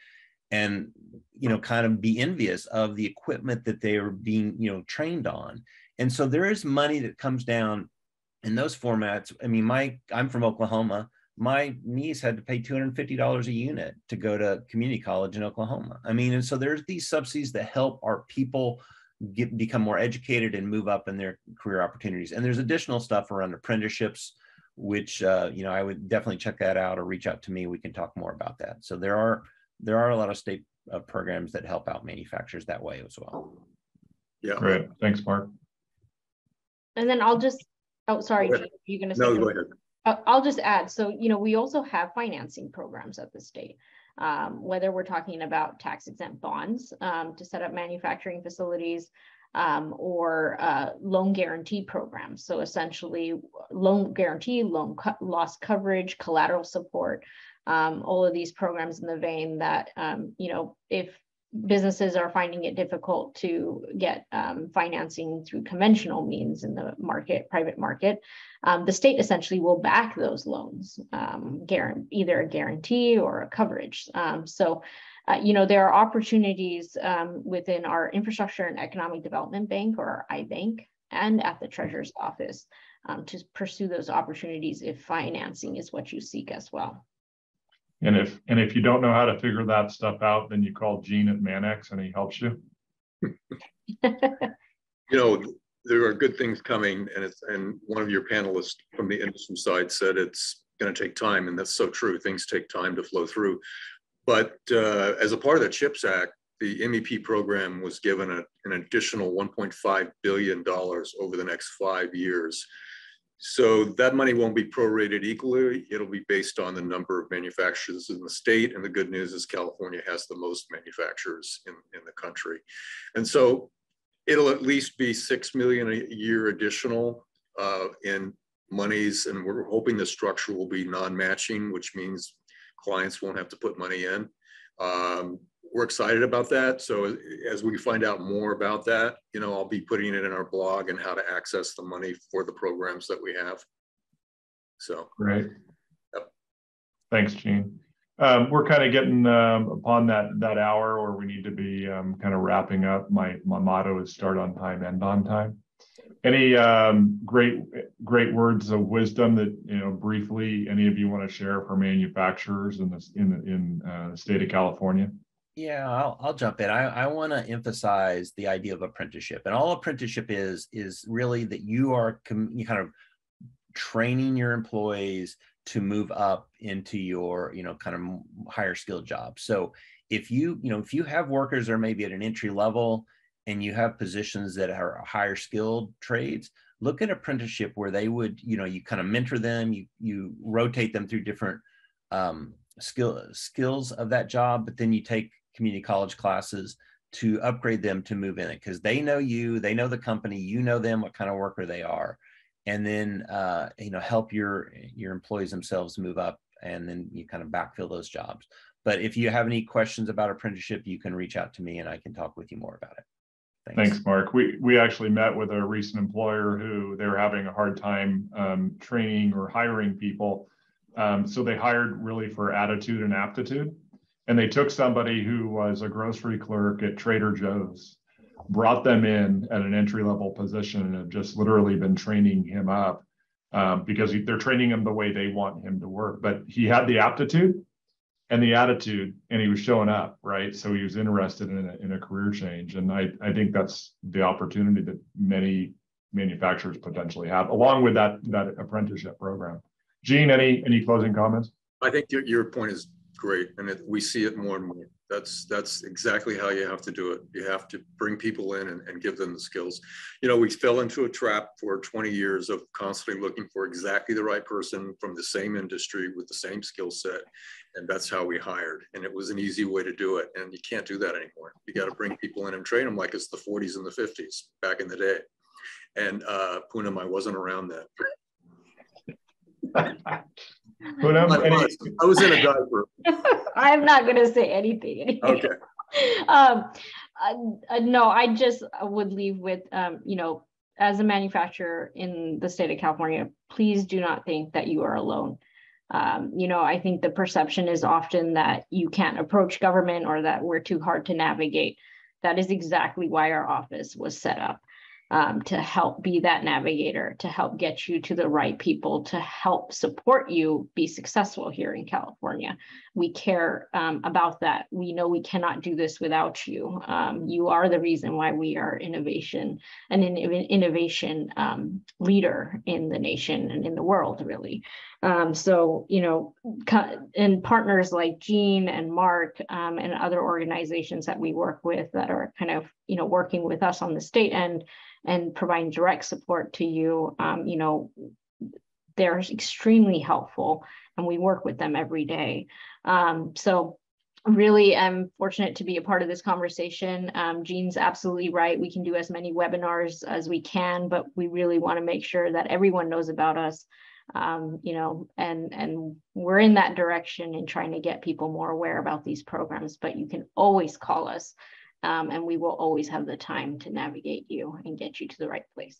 and, you know, kind of be envious of the equipment that they are being, you know, trained on. And so there is money that comes down in those formats. I mean, I'm from Oklahoma. My niece had to pay $250 a unit to go to community college in Oklahoma. I mean, and so there's these subsidies that help our people become more educated and move up in their career opportunities. And there's additional stuff around apprenticeships, which, you know, I would definitely check that out or reach out to me. We can talk more about that. So there are a lot of state programs that help out manufacturers that way as well. Yeah. Great. Thanks, Mark. And then I'll just, oh, sorry, you're going to say. No, go ahead. I'll just add, so, you know, we also have financing programs at the state, whether we're talking about tax exempt bonds to set up manufacturing facilities or loan guarantee programs. So essentially loan guarantee, loss coverage, collateral support, all of these programs in the vein that, you know, if businesses are finding it difficult to get financing through conventional means in the market, private market, the state essentially will back those loans, either a guarantee or a coverage. You know, there are opportunities within our Infrastructure and Economic Development Bank, or our iBank, and at the Treasurer's Office to pursue those opportunities if financing is what you seek as well. And if you don't know how to figure that stuff out, then you call Gene at Manex and he helps you. You know, there are good things coming, and one of your panelists from the industry side said it's going to take time, and that's so true. Things take time to flow through. But as a part of the CHIPS Act, the MEP program was given an additional $1.5 billion over the next 5 years. So that money won't be prorated equally. It'll be based on the number of manufacturers in the state. And the good news is California has the most manufacturers in the country. And so it'll at least be $6 million a year additional in monies. And we're hoping the structure will be non-matching, which means clients won't have to put money in. We're excited about that. So as we find out more about that, you know, I'll be putting it in our blog and how to access the money for the programs that we have. So great. Yep. Thanks, Gene. We're kind of getting upon that hour where we need to be kind of wrapping up. My motto is start on time, end on time. Any great words of wisdom that, you know, briefly any of you want to share for manufacturers in the state of California? Yeah, I'll jump in. I want to emphasize the idea of apprenticeship, and all apprenticeship is really that you are kind of training your employees to move up into your, you know, kind of higher skilled job. So if you have workers that are maybe at an entry level and you have positions that are higher skilled trades, look at apprenticeship where they would, you know, you kind of mentor them, you rotate them through different skills of that job, but then you take community college classes to upgrade them to move in it, because they know you, they know the company, you know them, what kind of worker they are, and then you know, help your employees themselves move up, and then you kind of backfill those jobs. But if you have any questions about apprenticeship, you can reach out to me and I can talk with you more about it. Thanks, Mark. We actually met with a recent employer who they were having a hard time training or hiring people. So they hired really for attitude and aptitude. And they took somebody who was a grocery clerk at Trader Joe's, brought them in at an entry-level position, and have just literally been training him up because they're training him the way they want him to work. But he had the aptitude and the attitude, and he was showing up, right? So he was interested in a career change. And I think that's the opportunity that many manufacturers potentially have, along with that apprenticeship program. Gene, any closing comments? I think your point is great, and we see it more and more. That's exactly how you have to do it. You have to bring people in and give them the skills. You know, we fell into a trap for 20 years of constantly looking for exactly the right person from the same industry with the same skill set, and that's how we hired. And it was an easy way to do it, and you can't do that anymore. You got to bring people in and train them like it's the 40s and the 50s back in the day. And Poonam, I wasn't around then. I was in a diaper. I'm not going to say anything anymore. Okay. No, I just would leave with, you know, as a manufacturer in the state of California, please do not think that you are alone. You know, I think the perception is often that you can't approach government or that we're too hard to navigate. That is exactly why our office was set up, to help be that navigator, to help get you to the right people, to help support you be successful here in California. We care about that. We know we cannot do this without you. You are the reason why we are innovation, an innovation leader in the nation and in the world, really. So, you know, and partners like Jean and Mark and other organizations that we work with that are kind of, you know, working with us on the state end and providing direct support to you, you know, they're extremely helpful and we work with them every day. So really, I'm fortunate to be a part of this conversation. Jean's absolutely right. We can do as many webinars as we can, but we really want to make sure that everyone knows about us. You know, and we're in that direction in trying to get people more aware about these programs, but you can always call us and we will always have the time to navigate you and get you to the right place.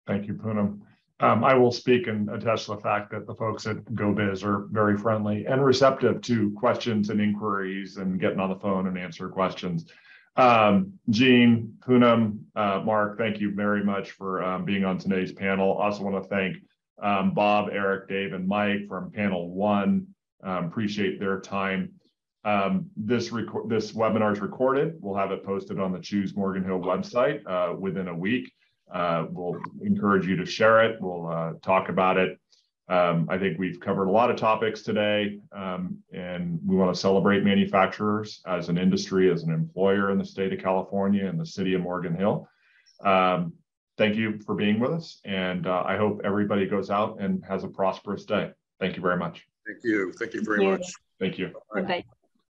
Thank you, Poonam. I will speak and attest to the fact that the folks at GoBiz are very friendly and receptive to questions and inquiries and getting on the phone and answer questions. Jean, Poonam, Mark, thank you very much for being on today's panel. Also want to thank Bob, Eric, Dave, and Mike from panel 1. Appreciate their time. This webinar is recorded. We'll have it posted on the Choose Morgan Hill website within a week. We'll encourage you to share it. We'll talk about it. I think we've covered a lot of topics today, and we want to celebrate manufacturers as an industry, as an employer in the state of California and the city of Morgan Hill. Thank you for being with us, and I hope everybody goes out and has a prosperous day. Thank you very much. Thank you. Thank you very much. Thank you. Bye-bye.